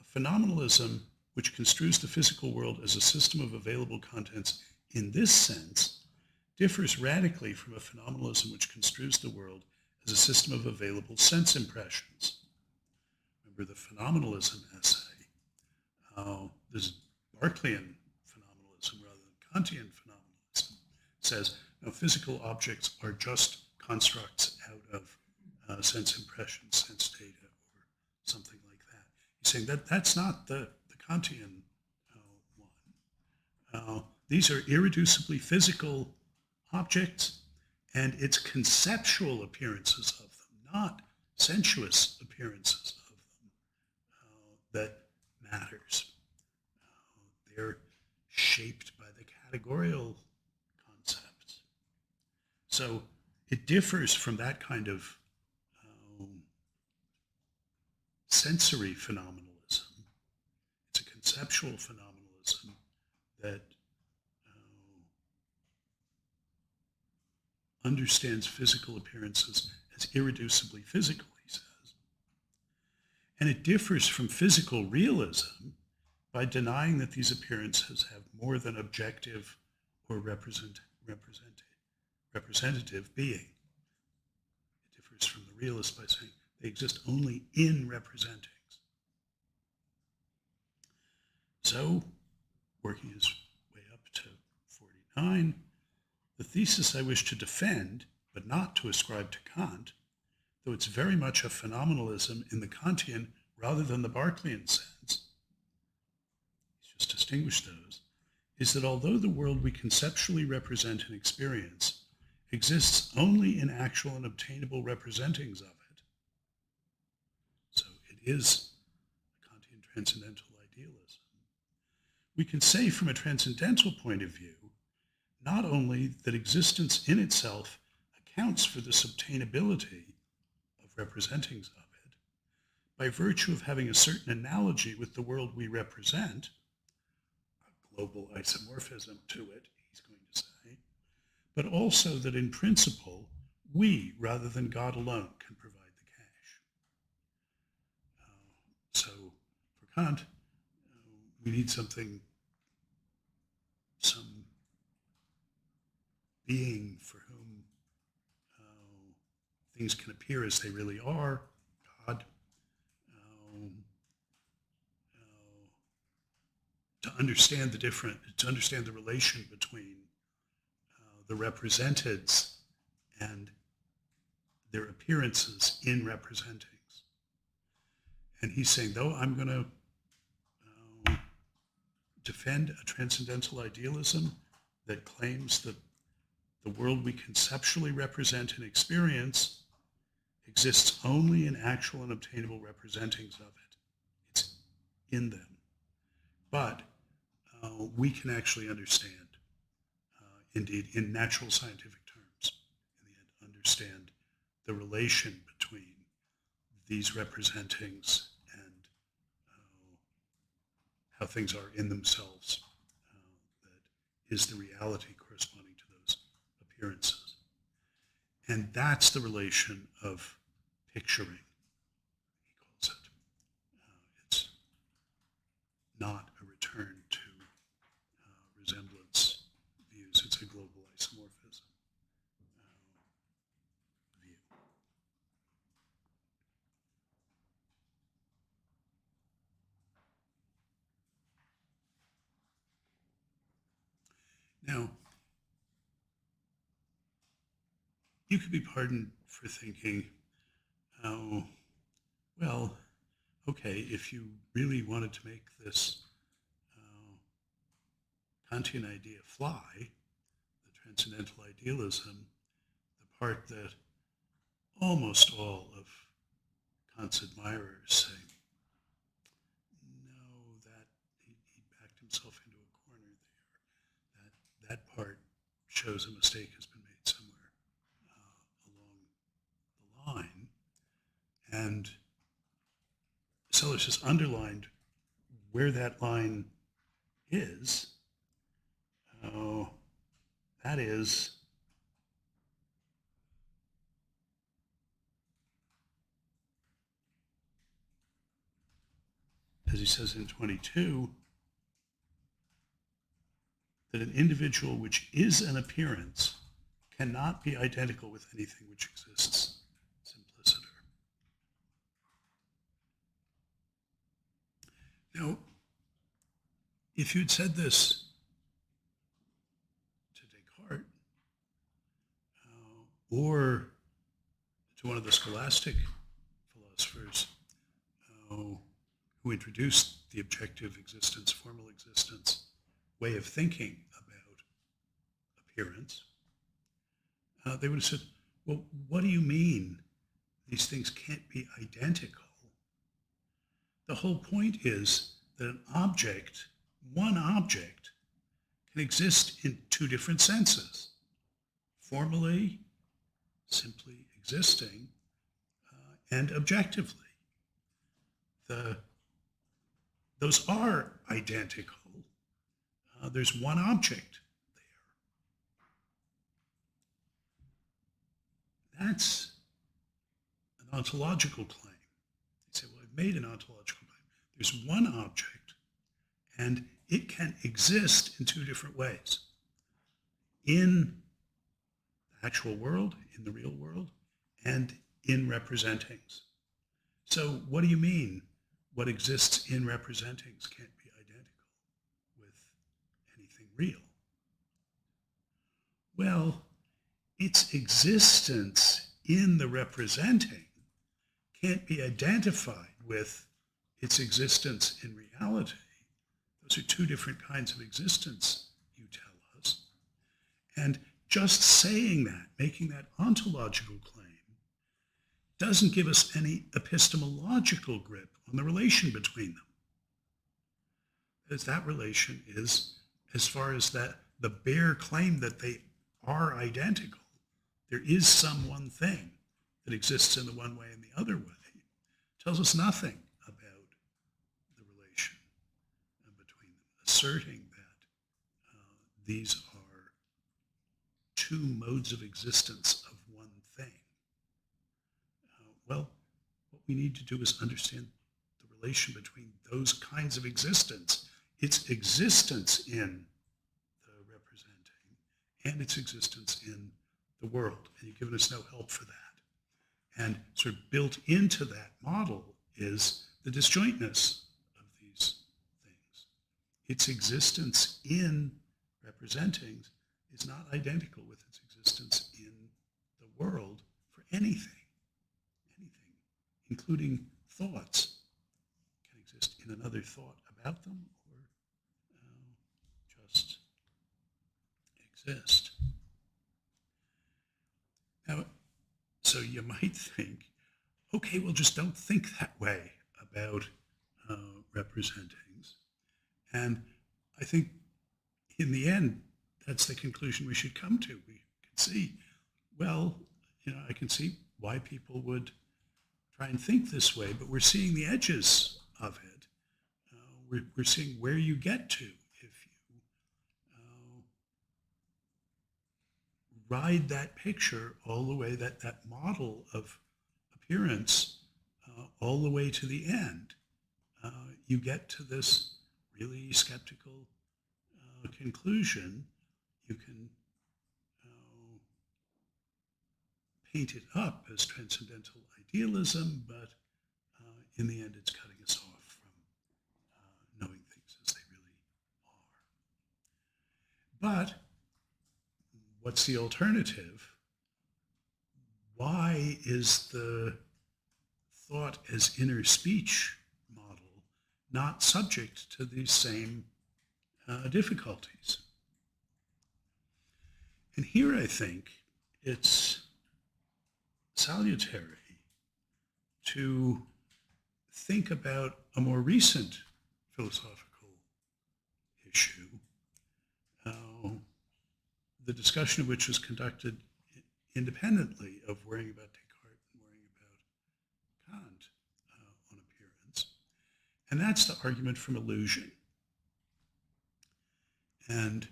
A phenomenalism which construes the physical world as a system of available contents in this sense differs radically from a phenomenalism which construes the world as a system of available sense impressions. Remember the phenomenalism essay. This Berkeleyan phenomenalism rather than Kantian phenomenalism says no, physical objects are just constructs out of sense impressions, sense data, or something like that. He's saying that that's not the Kantian one. These are irreducibly physical objects, and it's conceptual appearances of them, not sensuous appearances of them, that matters. They're shaped by the categorical concepts. So it differs from that kind of sensory phenomenalism. It's a conceptual phenomenalism that understands physical appearances as irreducibly physical, he says. And it differs from physical realism by denying that these appearances have more than objective or representative being. It differs from the realist by saying they exist only in representings. So, working his way up to 49, the thesis I wish to defend, but not to ascribe to Kant, though it's very much a phenomenalism in the Kantian rather than the Berkeleyan sense, he's just distinguished those, is that although the world we conceptually represent and experience exists only in actual and obtainable representings of it, so it is a Kantian transcendental idealism, we can say from a transcendental point of view not only that existence in itself accounts for this obtainability of representings of it, by virtue of having a certain analogy with the world we represent, a global isomorphism to it, he's going to say, but also that in principle, we, rather than God alone, can provide the cash. So for Kant, we need some being for whom things can appear as they really are, God, to understand the relation between the representeds and their appearances in representings. And he's saying, though I'm going to defend a transcendental idealism that claims that the world we conceptually represent and experience exists only in actual and obtainable representings of it. It's in them. But we can actually understand, indeed, in natural scientific terms, in the end, understand the relation between these representings and how things are in themselves, that is the reality corresponding to those appearances. And that's the relation of picturing, he calls it. It's not a return to resemblance views. It's a global isomorphism view. Now, you could be pardoned for thinking, oh, well, okay, if you really wanted to make this Kantian idea fly, the transcendental idealism, the part that almost all of Kant's admirers say, no, that he backed himself into a corner there. That part shows a mistake has been made somewhere along the line. And Sellars has underlined where that line is. That is as he says in 22, that an individual which is an appearance cannot be identical with anything which exists simpliciter. Now, if you'd said this to Descartes or to one of the scholastic philosophers who introduced the objective existence, formal existence way of thinking about appearance, they would have said, well, what do you mean these things can't be identical? The whole point is that an object, one object, can exist in two different senses. Formally, simply existing, and objectively. Those are identical. There's one object there. That's an ontological claim. You say, well, I've made an ontological claim. There's one object, and it can exist in two different ways. In the actual world, in the real world, and in representings. So what do you mean what exists in representings can't be identical with anything real? Well, its existence in the representing can't be identified with its existence in reality. Those are two different kinds of existence, you tell us. And just saying that, making that ontological claim, doesn't give us any epistemological grip on the relation between them. As that relation is, as far as that the bare claim that they are identical, there is some one thing that exists in the one way and the other way, tells us nothing about the relation between them, asserting that these are two modes of existence of one thing. Well, what we need to do is understand the relation between those kinds of existence, its existence in the representing, and its existence in the world. And you've given us no help for that. And sort of built into that model is the disjointness of these things. Its existence in representings is not identical with its existence in the world for anything, including thoughts, can exist in another thought about them or just exist. Now, so you might think, okay, well, just don't think that way about representings. And I think in the end, that's the conclusion we should come to. We can see, well, I can see why people would try and think this way, but we're seeing the edges of it. We're seeing where you get to if you ride that picture all the way, that model of appearance all the way to the end. You get to this really skeptical conclusion. You can paint it up as transcendental idealism, but in the end it's cutting us off from knowing things as they really are. But what's the alternative? Why is the thought as inner speech model not subject to these same difficulties? And here I think it's salutary to think about a more recent philosophical issue, the discussion of which was conducted independently of worrying about Descartes and worrying about Kant on appearance. And that's the argument from illusion. And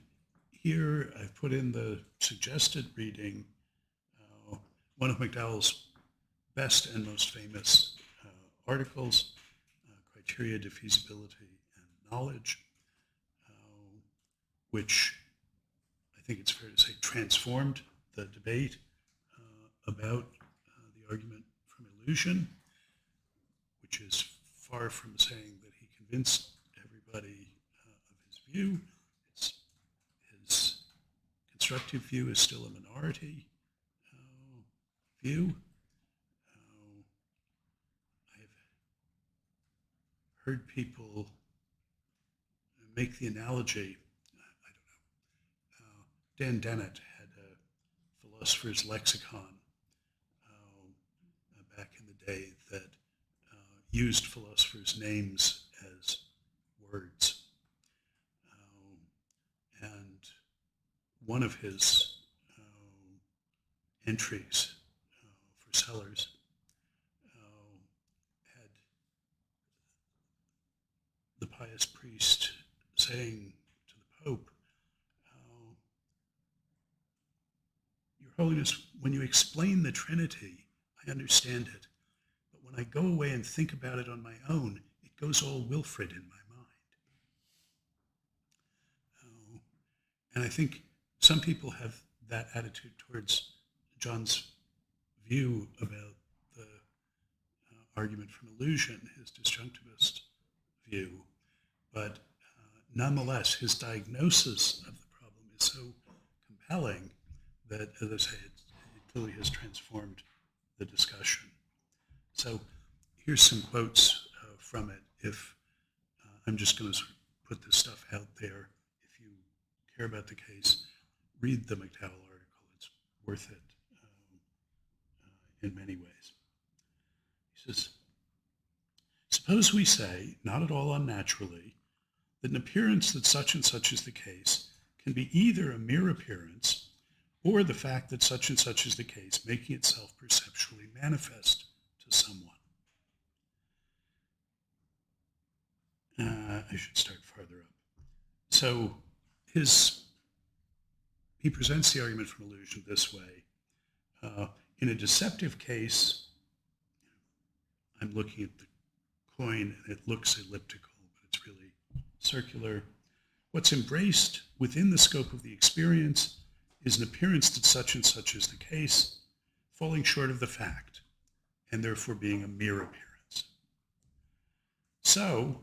here I've put in the suggested reading, one of McDowell's best and most famous articles, Criteria de Feasibility and Knowledge, which I think it's fair to say transformed the debate about the argument from illusion, which is far from saying that he convinced everybody of his view. His constructive view is still a minority view. I've heard people make the analogy, Dan Dennett had a philosopher's lexicon back in the day that used philosophers' names as words. And one of his entries for Sellars had the pious priest saying to the Pope, Your Holiness, when you explain the Trinity, I understand it. But when I go away and think about it on my own, it goes all Wilfred in my mind. And I think some people have that attitude towards John's view about the argument from illusion, his disjunctivist view. But nonetheless, his diagnosis of the problem is so compelling that, as I say, it clearly has transformed the discussion. So here's some quotes from it. If I'm just going to sort of put this stuff out there. If you care about the case, read the McDowell article. It's worth it in many ways. He says, suppose we say, not at all unnaturally, that an appearance that such and such is the case can be either a mere appearance or the fact that such and such is the case, making itself perceptually manifest to someone. I should start farther up. So he presents the argument from illusion this way. In a deceptive case, I'm looking at the coin and it looks elliptical, but it's really circular. What's embraced within the scope of the experience is an appearance that such and such is the case, falling short of the fact, and therefore being a mere appearance. So,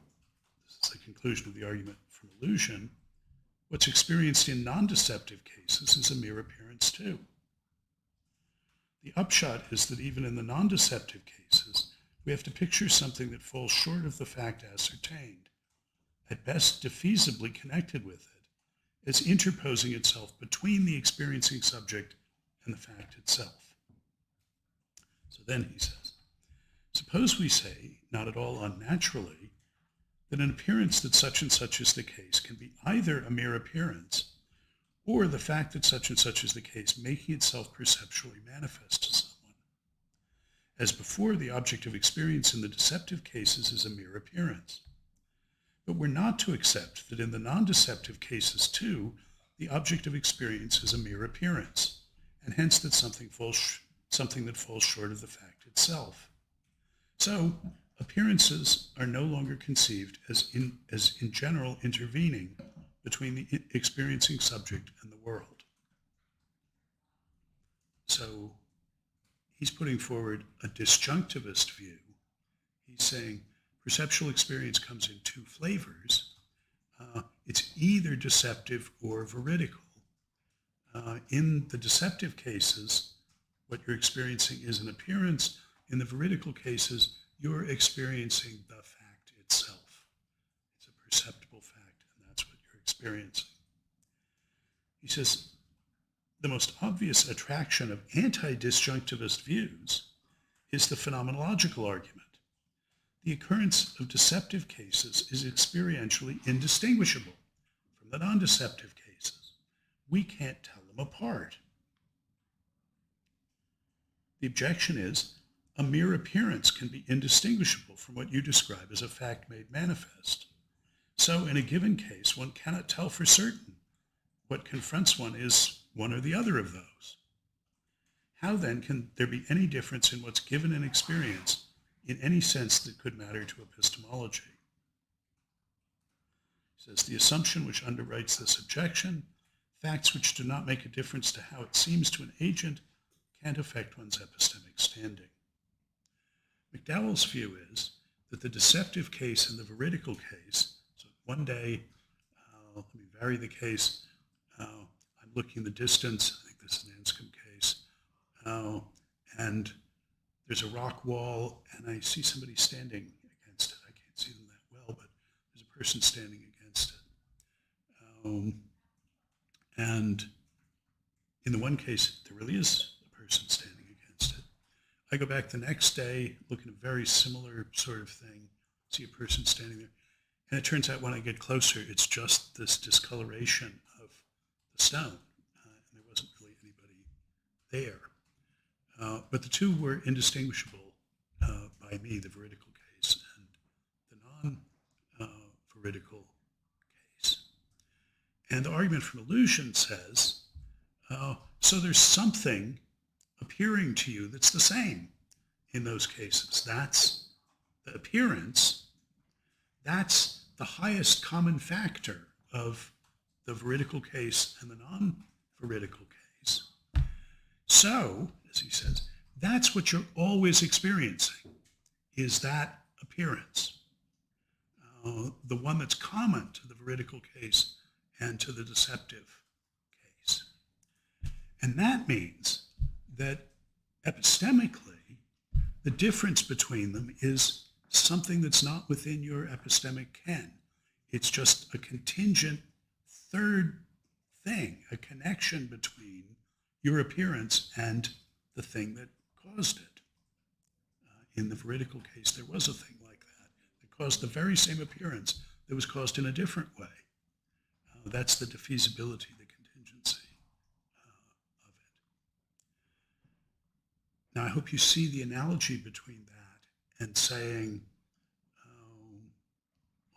this is the conclusion of the argument from illusion, what's experienced in non-deceptive cases is a mere appearance too. The upshot is that even in the non-deceptive cases, we have to picture something that falls short of the fact ascertained, at best defeasibly connected with it, as interposing itself between the experiencing subject and the fact itself. So then he says, suppose we say, not at all unnaturally, that an appearance that such and such is the case can be either a mere appearance or the fact that such and such is the case making itself perceptually manifest to someone. As before, the object of experience in the deceptive cases is a mere appearance. But we're not to accept that in the non-deceptive cases too, the object of experience is a mere appearance, and hence that something that falls short of the fact itself. So, appearances are no longer conceived as in general intervening between the experiencing subject and the world. So he's putting forward a disjunctivist view. He's saying perceptual experience comes in two flavors. It's either deceptive or veridical. In the deceptive cases, what you're experiencing is an appearance. In the veridical cases, you're experiencing the fact itself. It's a perceptible fact, and that's what you're experiencing. He says, the most obvious attraction of anti-disjunctivist views is the phenomenological argument. The occurrence of deceptive cases is experientially indistinguishable from the non-deceptive cases. We can't tell them apart. The objection is, a mere appearance can be indistinguishable from what you describe as a fact made manifest. So in a given case, one cannot tell for certain what confronts one is one or the other of those. How then can there be any difference in what's given in experience in any sense that could matter to epistemology? He says, the assumption which underwrites this objection, facts which do not make a difference to how it seems to an agent, can't affect one's epistemic standing. McDowell's view is that the deceptive case and the veridical case, so one day, let me vary the case, I'm looking in the distance, I think this is an Anscombe case, and there's a rock wall and I see somebody standing against it. I can't see them that well, but there's a person standing against it. And in the one case, there really is a person standing against it. I go back the next day, look at a very similar sort of thing, see a person standing there. And it turns out when I get closer, it's just this discoloration of the stone. And there wasn't really anybody there. But the two were indistinguishable by me, the veridical case and the non-veridical case. And the argument from illusion says, so there's something appearing to you that's the same in those cases. That's the appearance. That's the highest common factor of the veridical case and the non-veridical case. So, as he says, that's what you're always experiencing, is that appearance. The one that's common to the veridical case and to the deceptive case. And that means that epistemically, the difference between them is something that's not within your epistemic ken. It's just a contingent third thing, a connection between your appearance and the thing that caused it. In the veridical case, there was a thing like that caused the very same appearance that was caused in a different way. That's the defeasibility, the contingency of it. Now, I hope you see the analogy between that and saying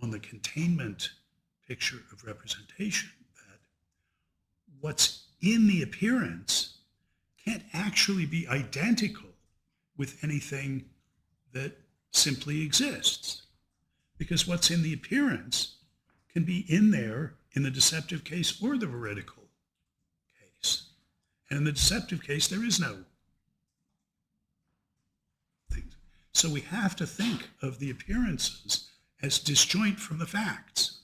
on the containment picture of representation that what's in the appearance can't actually be identical with anything that simply exists. Because what's in the appearance can be in there in the deceptive case or the veridical case. And in the deceptive case, there is no thing. So we have to think of the appearances as disjoint from the facts.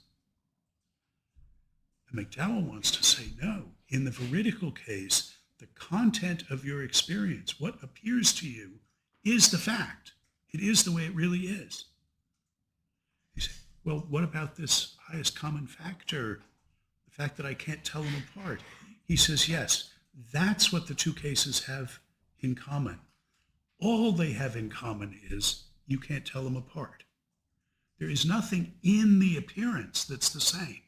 And McDowell wants to say, no, in the veridical case, the content of your experience, what appears to you, is the fact. It is the way it really is. You say, well, what about this highest common factor, the fact that I can't tell them apart? He says, yes, that's what the two cases have in common. All they have in common is you can't tell them apart. There is nothing in the appearance that's the same.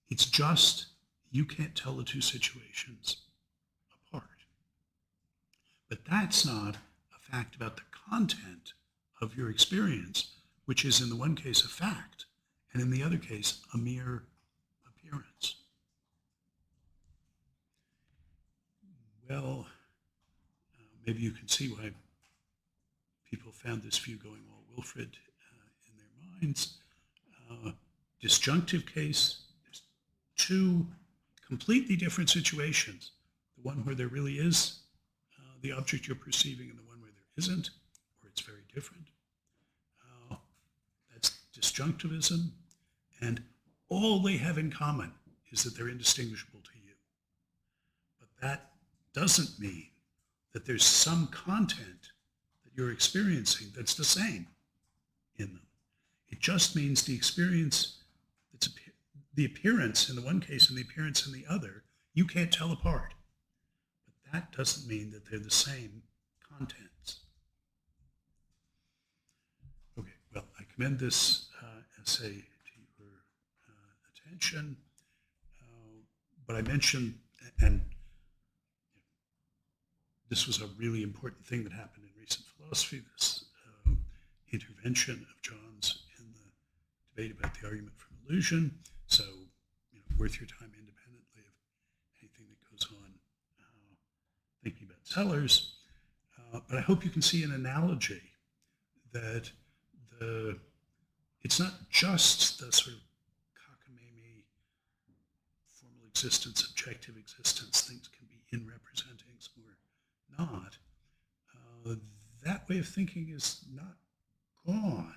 It's just you can't tell the two situations apart. But that's not a fact about the content of your experience, which is in the one case a fact, and in the other case a mere appearance. Well, maybe you can see why people found this view going all Wilfred in their minds. Disjunctive case, there's two completely different situations. The one where there really is the object you're perceiving and the one where there isn't, or it's very different. That's disjunctivism, and all they have in common is that they're indistinguishable to you. But that doesn't mean that there's some content that you're experiencing that's the same in them. It just means the experience, the appearance in the one case and the appearance in the other, you can't tell apart. But that doesn't mean that they're the same contents. Okay, well, I commend this essay to your attention. But I mentioned, and this was a really important thing that happened in recent philosophy, this intervention of John's in the debate about the argument from illusion. So, worth your time independently of anything that goes on thinking about Sellars. But I hope you can see an analogy that it's not just the sort of cockamamie formal existence, objective existence, things can be in representing, some are not. That way of thinking is not gone.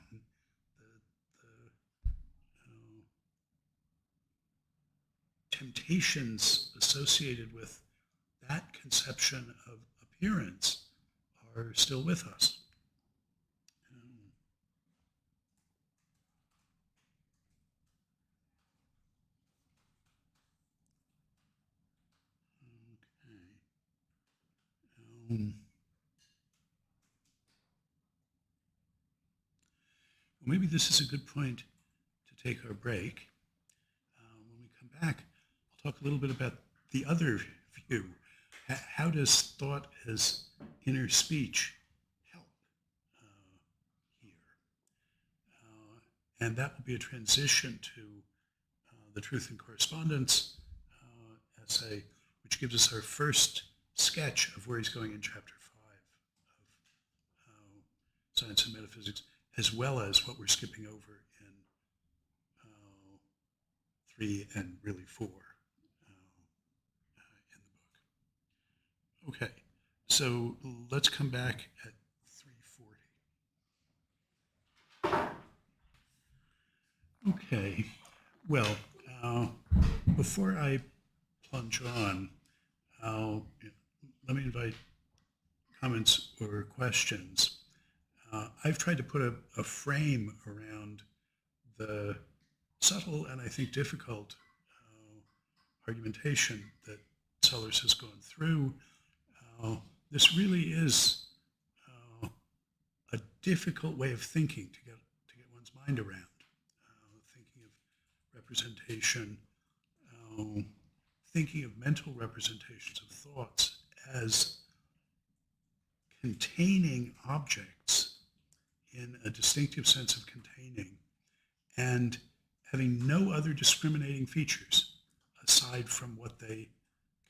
Temptations associated with that conception of appearance are still with us. Okay. Well, maybe this is a good point to take our break. When we come back, I'll talk a little bit about the other view. How does thought as inner speech help here? And that will be a transition to the Truth and Correspondence essay, which gives us our first sketch of where he's going in Chapter 5 of Science and Metaphysics, as well as what we're skipping over in 3 and really 4 in the book. Okay, so let's come back at 3:40. Okay, well, before I plunge on, let me invite comments or questions. I've tried to put a frame around the subtle and I think difficult argumentation that Sellars has gone through. This really is a difficult way of thinking to get one's mind around. Thinking of representation, thinking of mental representations of thoughts as containing objects in a distinctive sense of containing and having no other discriminating features aside from what they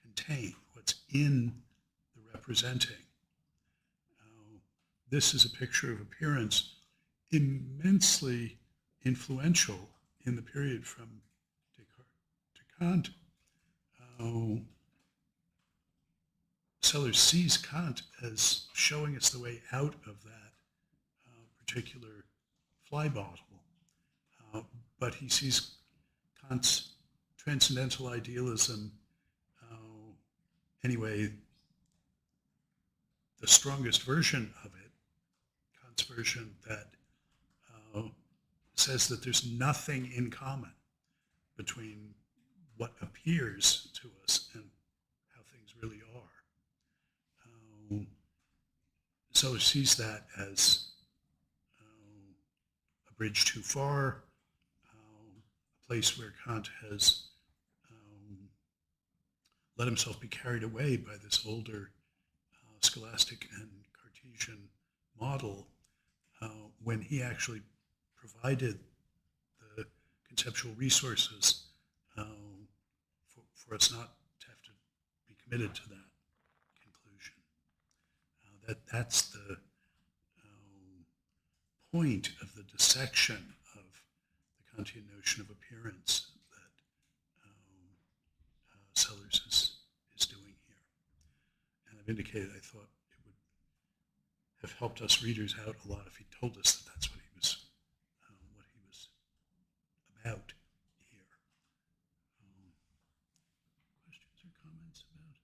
contain, what's in the representing. This is a picture of appearance immensely influential in the period from Descartes to Kant. Sellars sees Kant as showing us the way out of that particular fly bottle, but he sees Kant's transcendental idealism, anyway, the strongest version of it, Kant's version that says that there's nothing in common between what appears to us and how things really are. So he sees that as a bridge too far, a place where Kant has let himself be carried away by this older scholastic and Cartesian model when he actually provided the conceptual resources for us not to have to be committed to that conclusion. That's the point of the dissection of the Kantian notion of appearance that Sellars is doing here. And I've indicated I thought it would have helped us readers out a lot if he told us that that's what he was about here. Questions or comments about?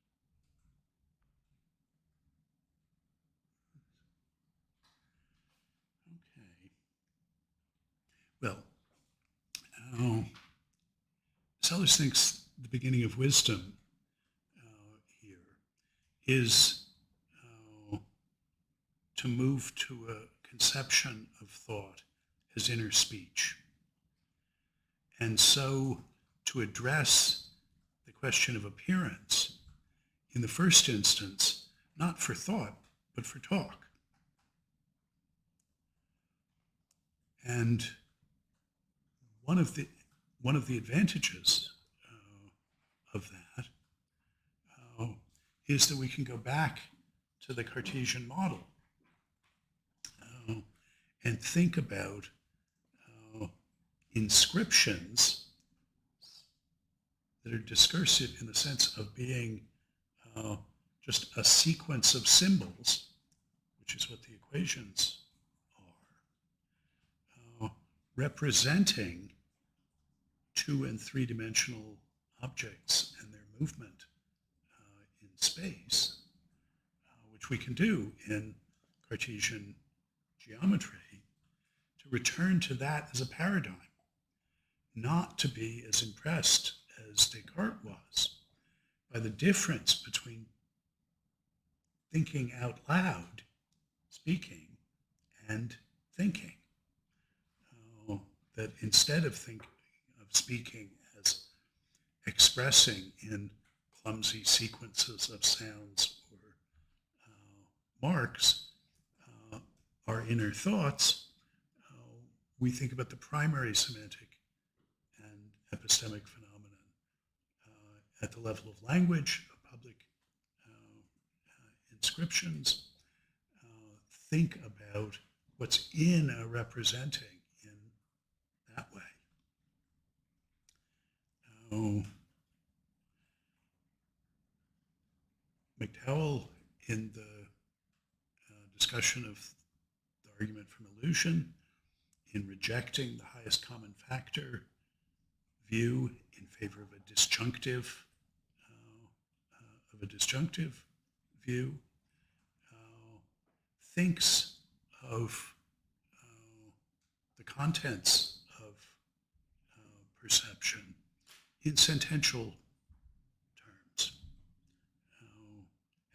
Okay. Well, Sellars thinks the beginning of wisdom here is to move to a conception of thought as inner speech. And so to address the question of appearance, in the first instance, not for thought, but for talk. And one of the advantages of that is that we can go back to the Cartesian model and think about inscriptions that are discursive in the sense of being just a sequence of symbols, which is what the equations are, representing 2- and 3-dimensional objects and their movement in space, which we can do in Cartesian geometry, to return to that as a paradigm, not to be as impressed as Descartes was by the difference between thinking out loud, speaking, and thinking. That instead of speaking as expressing in clumsy sequences of sounds or marks our inner thoughts, we think about the primary semantic and epistemic phenomenon at the level of language, of public inscriptions. Think about what's in a representing in that way. McDowell, in the discussion of the argument from illusion, in rejecting the highest common factor view in favor of a disjunctive view, thinks of the contents of perception in sentential terms,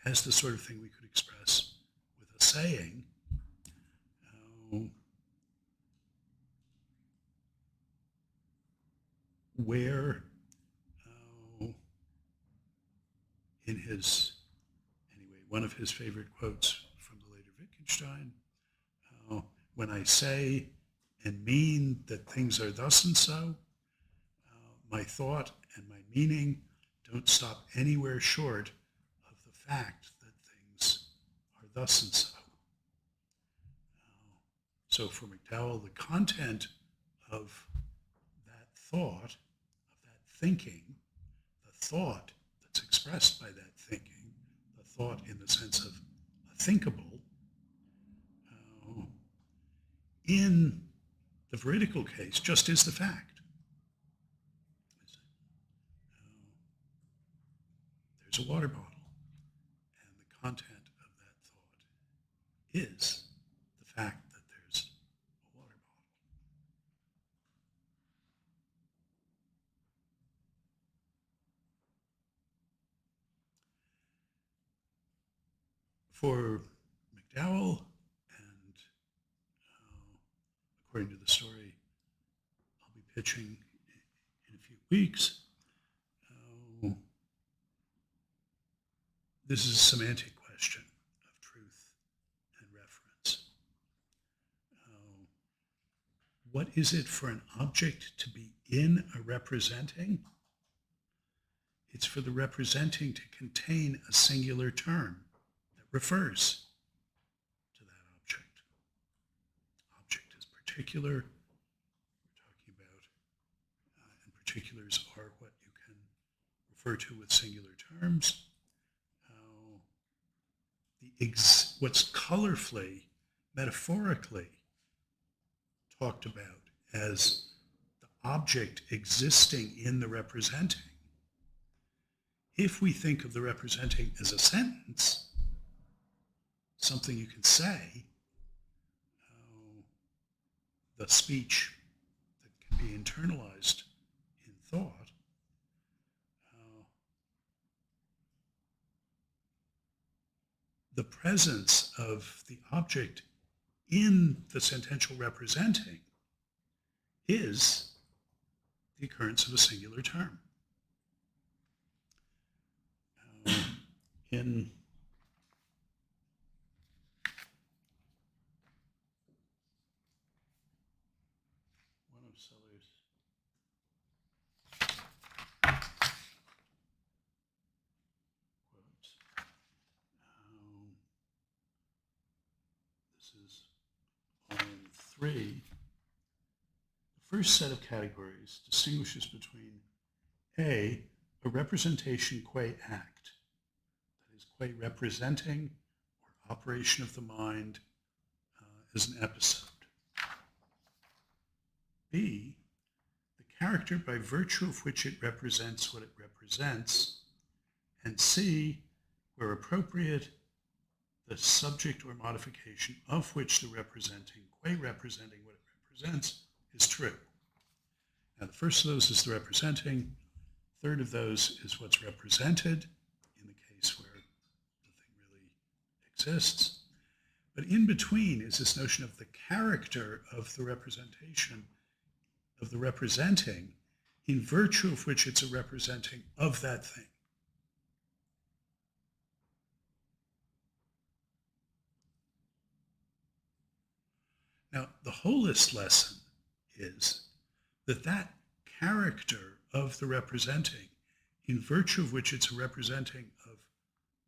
as the sort of thing we could express with a saying, where in his, one of his favorite quotes from the later Wittgenstein, when I say and mean that things are thus and so, my thought and my meaning don't stop anywhere short of the fact that things are thus and so. So for McDowell, the content of that thought, of that thinking, the thought that's expressed by that thinking, the thought in the sense of a thinkable. In the veridical case, just is the fact. There's a water bottle, and the content of that thought is the fact that there's a water bottle. For McDowell, and according to the story I'll be pitching in a few weeks, this is a semantic question of truth and reference. What is it for an object to be in a representing? It's for the representing to contain a singular term that refers to that object. Object is particular. We're talking about, and particulars are what you can refer to with singular terms. What's colorfully, metaphorically talked about as the object existing in the representing. If we think of the representing as a sentence, something you can say, the speech that can be internalized in thought, the presence of the object in the sentential representing is the occurrence of a singular term. In one of Sellars' quotes, this is volume 3. The first set of categories distinguishes between a representation qua act, that is, qua representing or operation of the mind as an episode. B, the character by virtue of which it represents what it represents. And C, where appropriate, the subject or modification of which the representing, qua representing what it represents, is true. Now, the first of those is the representing. Third of those is what's represented, in the case where the thing really exists. But in between is this notion of the character of the representation, of the representing, in virtue of which it's a representing of that thing. Now, the holist lesson is that that character of the representing, in virtue of which it's a representing of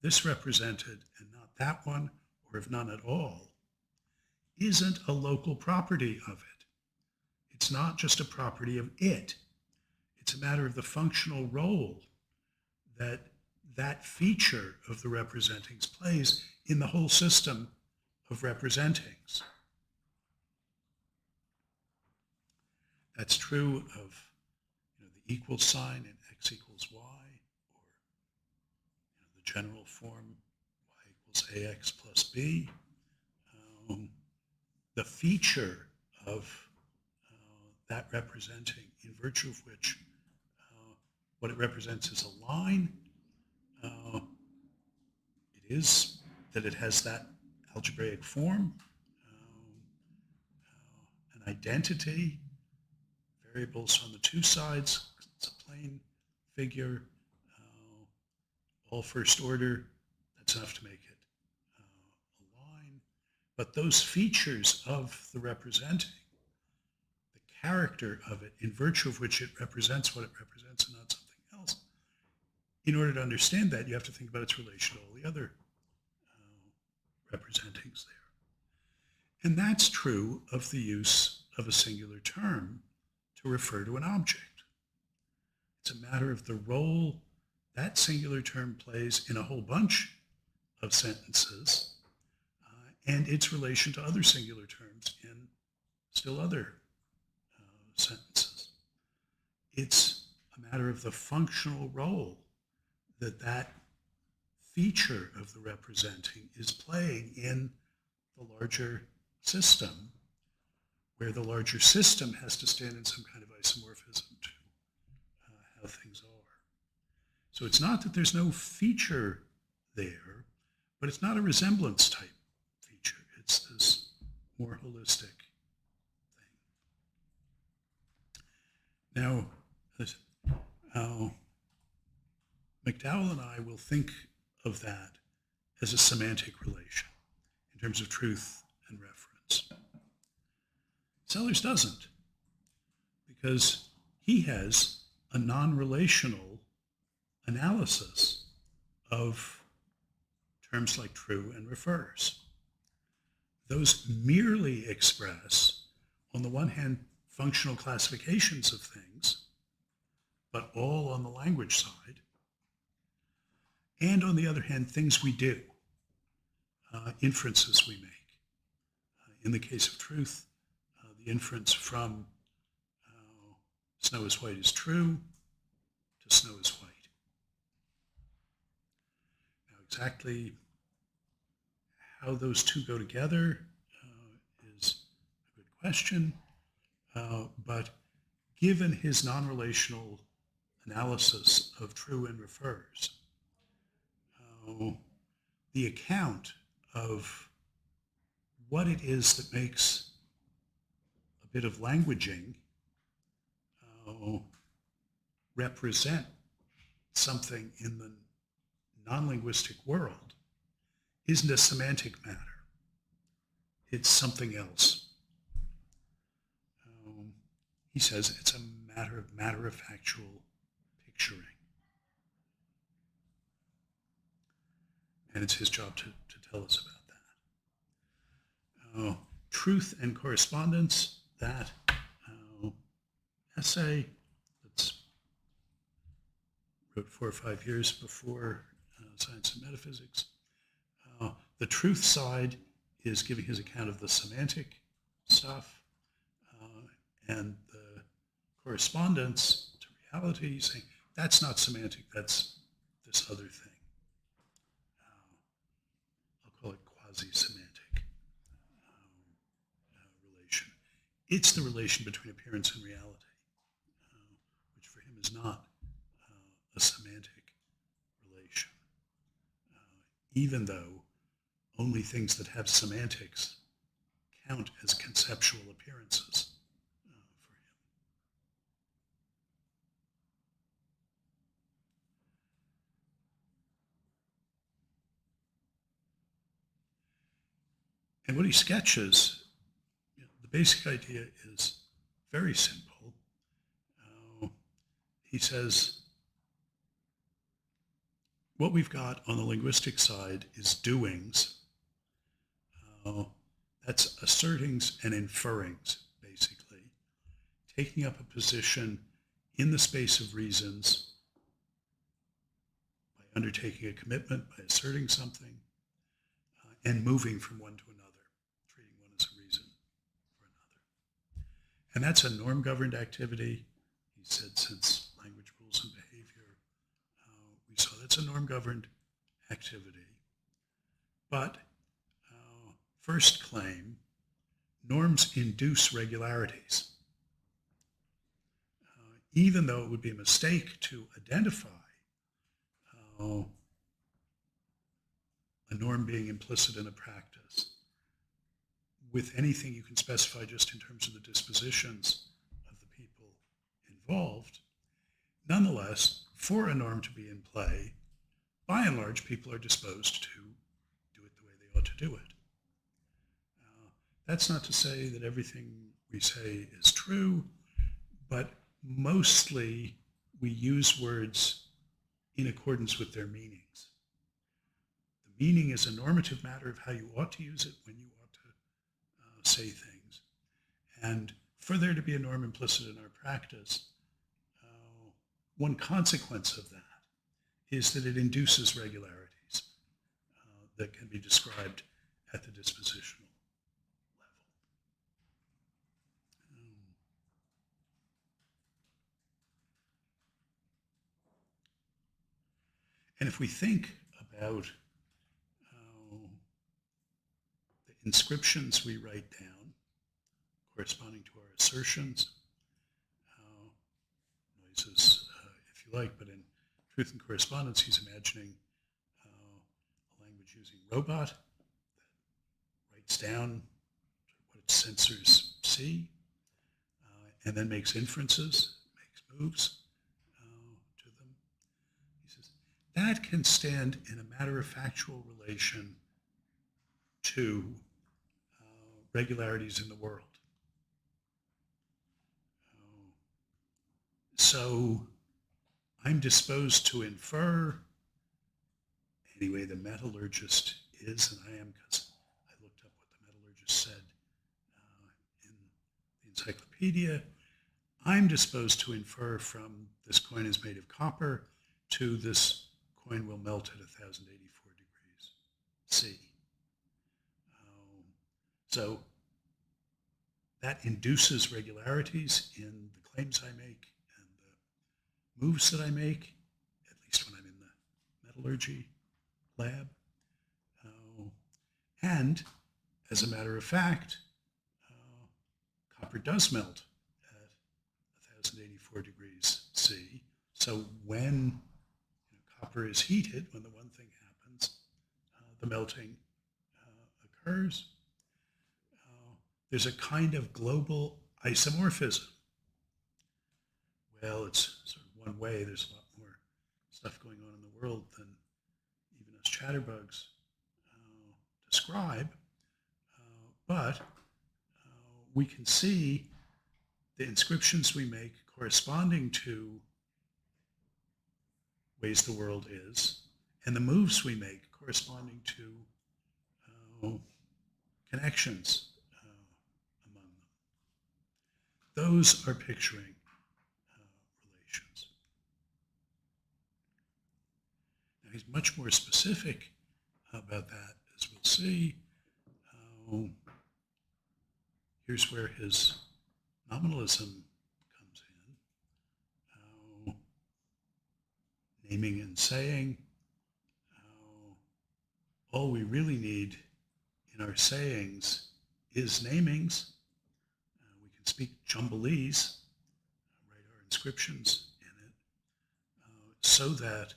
this represented and not that one, or of none at all, isn't a local property of it. It's not just a property of it. It's a matter of the functional role that that feature of the representings plays in the whole system of representings. That's true of the equal sign in x equals y, or the general form y equals ax plus b. The feature of that representing, in virtue of which what it represents is a line, it is that it has that algebraic form, an identity, variables on the two sides, it's a plane figure, all first order, that's enough to make it a line. But those features of the representing, the character of it, in virtue of which it represents what it represents and not something else, in order to understand that, you have to think about its relation to all the other representings there. And that's true of the use of a singular term to refer to an object. It's a matter of the role that singular term plays in a whole bunch of sentences and its relation to other singular terms in still other sentences. It's a matter of the functional role that that feature of the representing is playing in the larger system, where the larger system has to stand in some kind of isomorphism to how things are. So it's not that there's no feature there, but it's not a resemblance type feature. It's this more holistic thing. Now, listen, McDowell and I will think of that as a semantic relation in terms of truth and reference. Sellars doesn't, because he has a non-relational analysis of terms like true and refers. Those merely express, on the one hand, functional classifications of things, but all on the language side, and on the other hand, things we do, inferences we make. In the case of truth, the inference from snow is white is true to snow is white. Now, exactly how those two go together is a good question, but given his non-relational analysis of true and refers, the account of what it is that makes a bit of languaging represent something in the non-linguistic world isn't a semantic matter. It's something else. He says it's a matter of matter-of-factual picturing. And it's his job to tell us about that. Truth and Correspondence, that essay that's wrote 4 or 5 years before Science and Metaphysics. The truth side is giving his account of the semantic stuff, and the correspondence to reality, saying that's not semantic, that's this other thing. I'll call it quasi-semantic relation. It's the relation between appearance and reality, which for him is not a semantic relation, even though only things that have semantics count as conceptual appearances for him. And what he sketches, the basic idea is very simple. He says, what we've got on the linguistic side is doings. That's assertings and inferrings, basically. Taking up a position in the space of reasons by undertaking a commitment, by asserting something, and moving from one to another, treating one as a reason for another. And that's a norm-governed activity. He said since language, rules, and behavior, we saw that's a norm-governed activity. But first claim, norms induce regularities. Even though it would be a mistake to identify a norm being implicit in a practice with anything you can specify just in terms of the dispositions of the people involved, nonetheless, for a norm to be in play, by and large, people are disposed to do it the way they ought to do it. That's not to say that everything we say is true, but mostly we use words in accordance with their meanings. The meaning is a normative matter of how you ought to use it, when you ought to say things. And for there to be a norm implicit in our practice, one consequence of that is that it induces regularities. that can be described at the dispositional level. And if we think about the inscriptions we write down corresponding to our assertions, noises, if you like, but in Truth and Correspondence, he's imagining a language using robot that writes down what its sensors see and then makes inferences, makes moves to them. He says that can stand in a matter-of-factual relation to regularities in the world. So I'm disposed to infer, anyway, the metallurgist is, and I am because I looked up what the metallurgist said in the encyclopedia. I'm disposed to infer from this coin is made of copper to this coin will melt at 1,084 degrees C. So that induces regularities in the claims I make and the moves that I make, at least when I'm in the metallurgy lab. And as a matter of fact, copper does melt at 1,084 degrees C. So when copper is heated, when the one thing happens, the melting occurs. There's a kind of global isomorphism. Well, it's sort of one way. There's a lot more stuff going on in the world than even us chatterbugs describe. But we can see the inscriptions we make corresponding to ways the world is, and the moves we make corresponding to connections among them. Those are picturing relations. Now he's much more specific about that, as we'll see. Here's where his nominalism comes in. Naming and saying. All we really need in our sayings is namings. We can speak Jumbelese, write our inscriptions in it, so that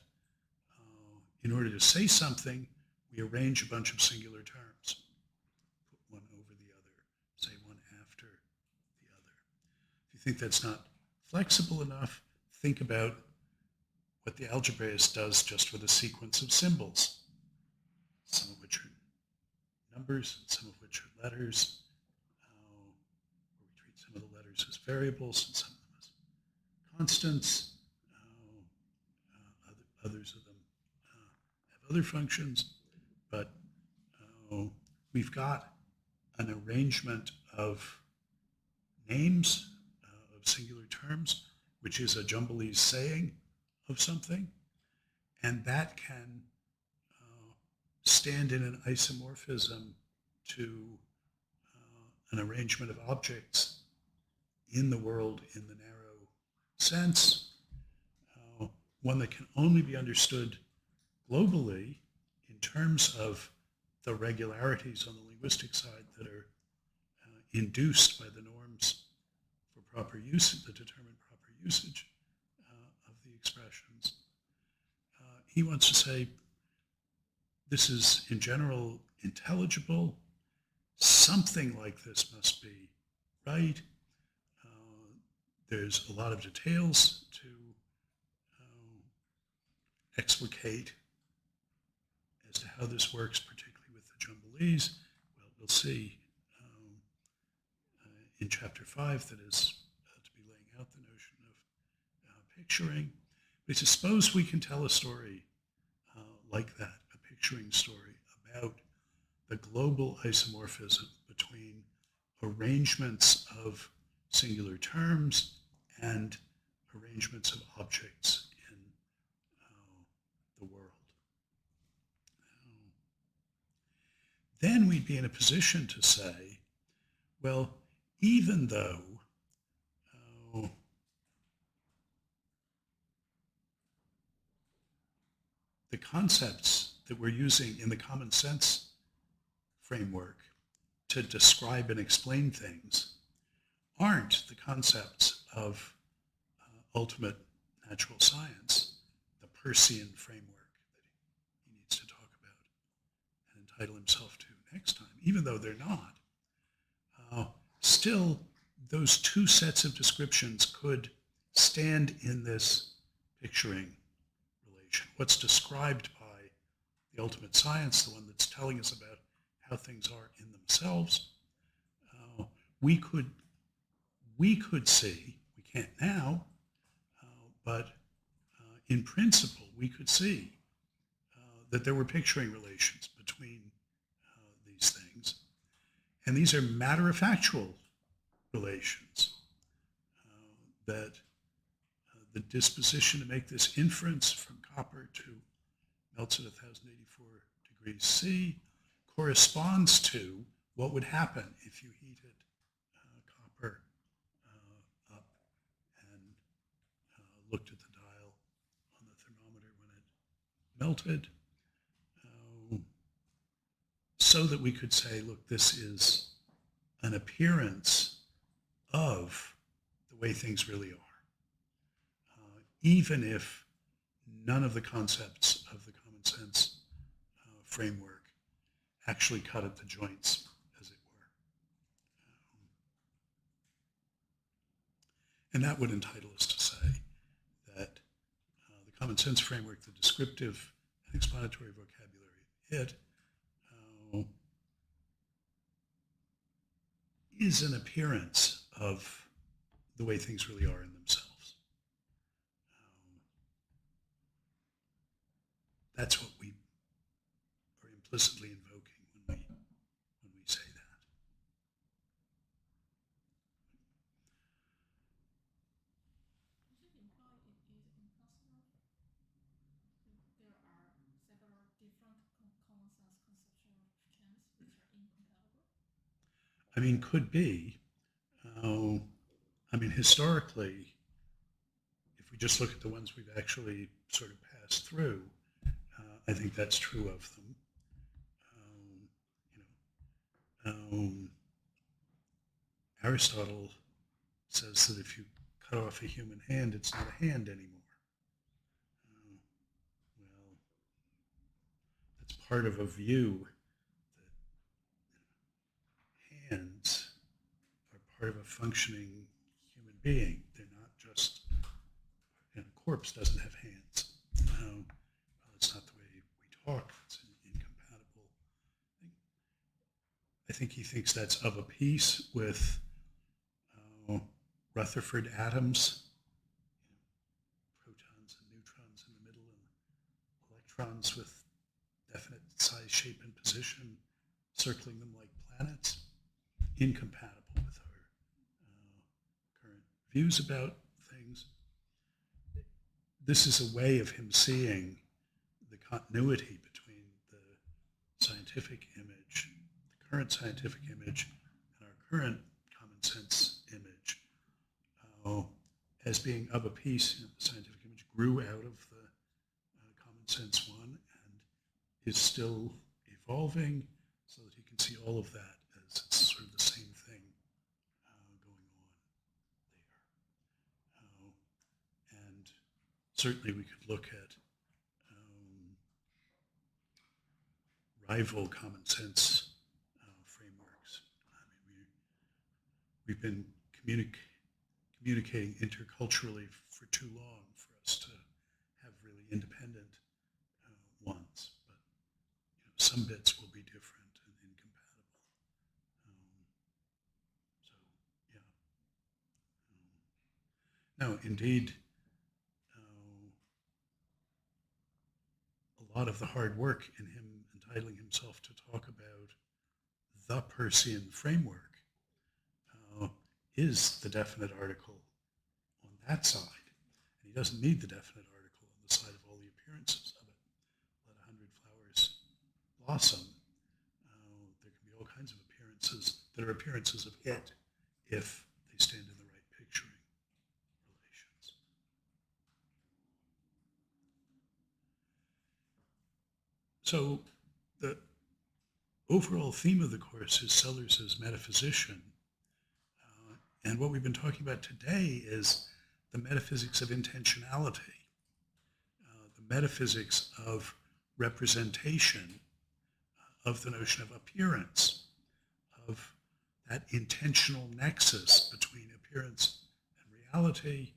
in order to say something, we arrange a bunch of singular terms. Put one over the other, say one after the other. If you think that's not flexible enough, think about what the algebraist does just with a sequence of symbols, some of which are numbers and some of which are letters, where we treat some of the letters as variables and some of them as constants. Others of them have other functions, but we've got an arrangement of names, of singular terms, which is a Jumbelese saying of something, and that can stand in an isomorphism to an arrangement of objects in the world in the narrow sense, one that can only be understood globally in terms of the regularities on the linguistic side that are induced by the norms for proper use, that determine proper usage of the expressions. He wants to say this is in general intelligible. Something like this must be right. There's a lot of details to explicate as to how this works, particularly with the Jumbelese. Well, we'll see in chapter 5 that is to be laying out the notion of picturing. But I suppose we can tell a story like that, a picturing story about the global isomorphism between arrangements of singular terms and arrangements of objects in the world. then we'd be in a position to say, well, even though the concepts that we're using in the common sense framework to describe and explain things aren't the concepts of ultimate natural science, the Peircean framework that he needs to talk about and entitle himself to next time, even though they're not, still those two sets of descriptions could stand in this picturing relation. What's described by the ultimate science, the one that's telling us about how things are in themselves, we could see, we can't now, but in principle, we could see that there were picturing relations between these things. And these are matter-of-factual relations that the disposition to make this inference from copper to melts at 1084 degrees C corresponds to what would happen if you heated copper up and looked at the dial on the thermometer when it melted, so that we could say, look, this is an appearance of the way things really are, even if none of the concepts of the common sense framework actually cut at the joints, as it were. And that would entitle us to say that the common sense framework, the descriptive and explanatory vocabulary of it, is an appearance of the way things really are in themselves. That's what we are implicitly invoking when we say that. Does it imply it is impossible? There are several different common sense conceptual chains which are incompatible. I mean, could be. I mean, historically, if we just look at the ones we've actually sort of passed through, I think that's true of them. Aristotle says that if you cut off a human hand, it's not a hand anymore. Well, that's part of a view that hands are part of a functioning human being. They're not just, a corpse doesn't have hands. Well, it's not the way we talk. It's an incompatible thing. I think he thinks that's of a piece with Rutherford atoms, protons and neutrons in the middle, and electrons with definite size, shape, and position circling them like planets, incompatible with our current views about things. This is a way of him seeing the continuity between the scientific image, the current scientific image, and our current common sense image, as being of a piece. The scientific image grew out of the common sense one and is still evolving, so that he can see all of that as it's sort of the same thing going on there. And certainly we could look at rival common sense frameworks. I mean, we've been communicating interculturally for too long for us to have really independent ones, but some bits will be different and incompatible. So, yeah. Now, indeed, a lot of the hard work in him entitling himself to talk about the Peircean framework is the definite article on that side. And he doesn't need the definite article on the side of all the appearances of it. Let 100 flowers blossom. that are appearances of it if they stand in the right picturing relations. So the overall theme of the course is Sellars' Metaphysician. And what we've been talking about today is the metaphysics of intentionality, the metaphysics of representation, of the notion of appearance, of that intentional nexus between appearance and reality,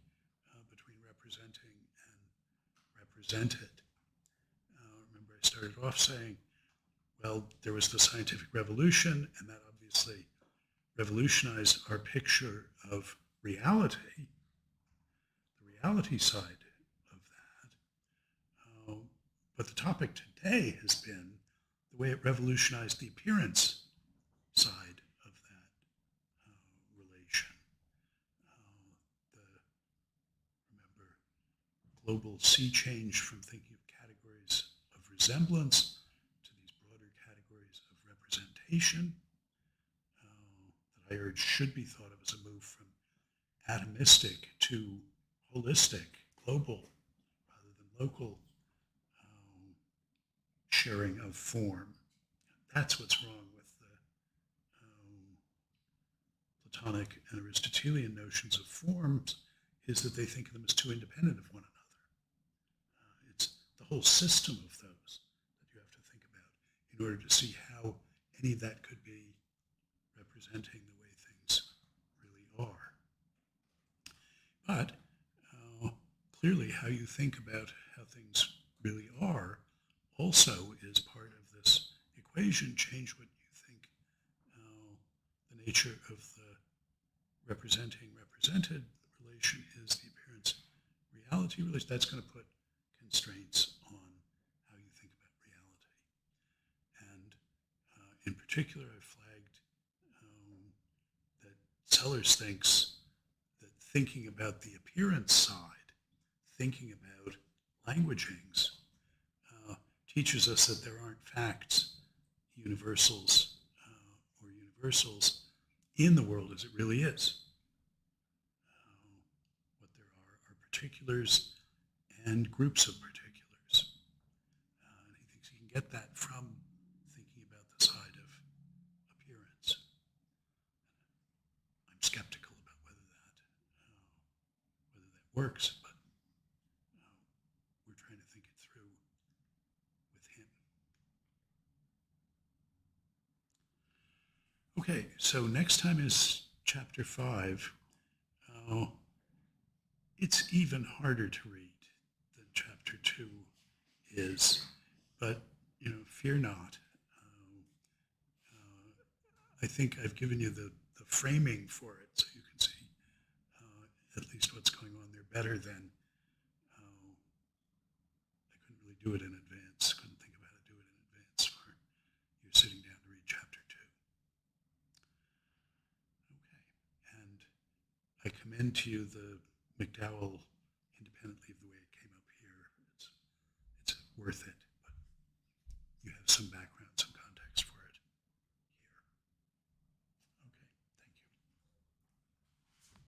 between representing and represented. Remember, I started off saying, well, there was the scientific revolution, and that obviously revolutionized our picture of reality, the reality side of that. But the topic today has been the way it revolutionized the appearance side of that relation. Remember, global sea change from thinking of categories of resemblance to these broader categories of representation that I urge should be thought of as a move from atomistic to holistic, global, rather than local sharing of form. That's what's wrong with the Platonic and Aristotelian notions of forms, is that they think of them as too independent of one another. It's the whole system of those that you have to think about in order to see how any of that could be representing the way things really are. But clearly how you think about how things really are also is part of this equation. Change what you think the nature of the representing represented relation is, the appearance reality relation. That's going to put constraints on how you think about reality. And in particular, I flagged that Sellars thinks that thinking about the appearance side, thinking about languagings, teaches us that there aren't facts, universals, or universals in the world as it really is. What there are particulars and groups of particulars. And he thinks he can get that from thinking about the side of appearance. I'm skeptical about whether that works, but we're trying to think it through with him. Okay, so next time is chapter 5. It's even harder to read than chapter 2 is, but fear not. I think I've given you the framing for it, so you can see at least what's going on there better than I couldn't really do it in advance, couldn't think of how to do it in advance for you sitting down to read chapter 2. Okay, and I commend to you the McDowell, independently of the way it came up here. It's worth it, but you have some background.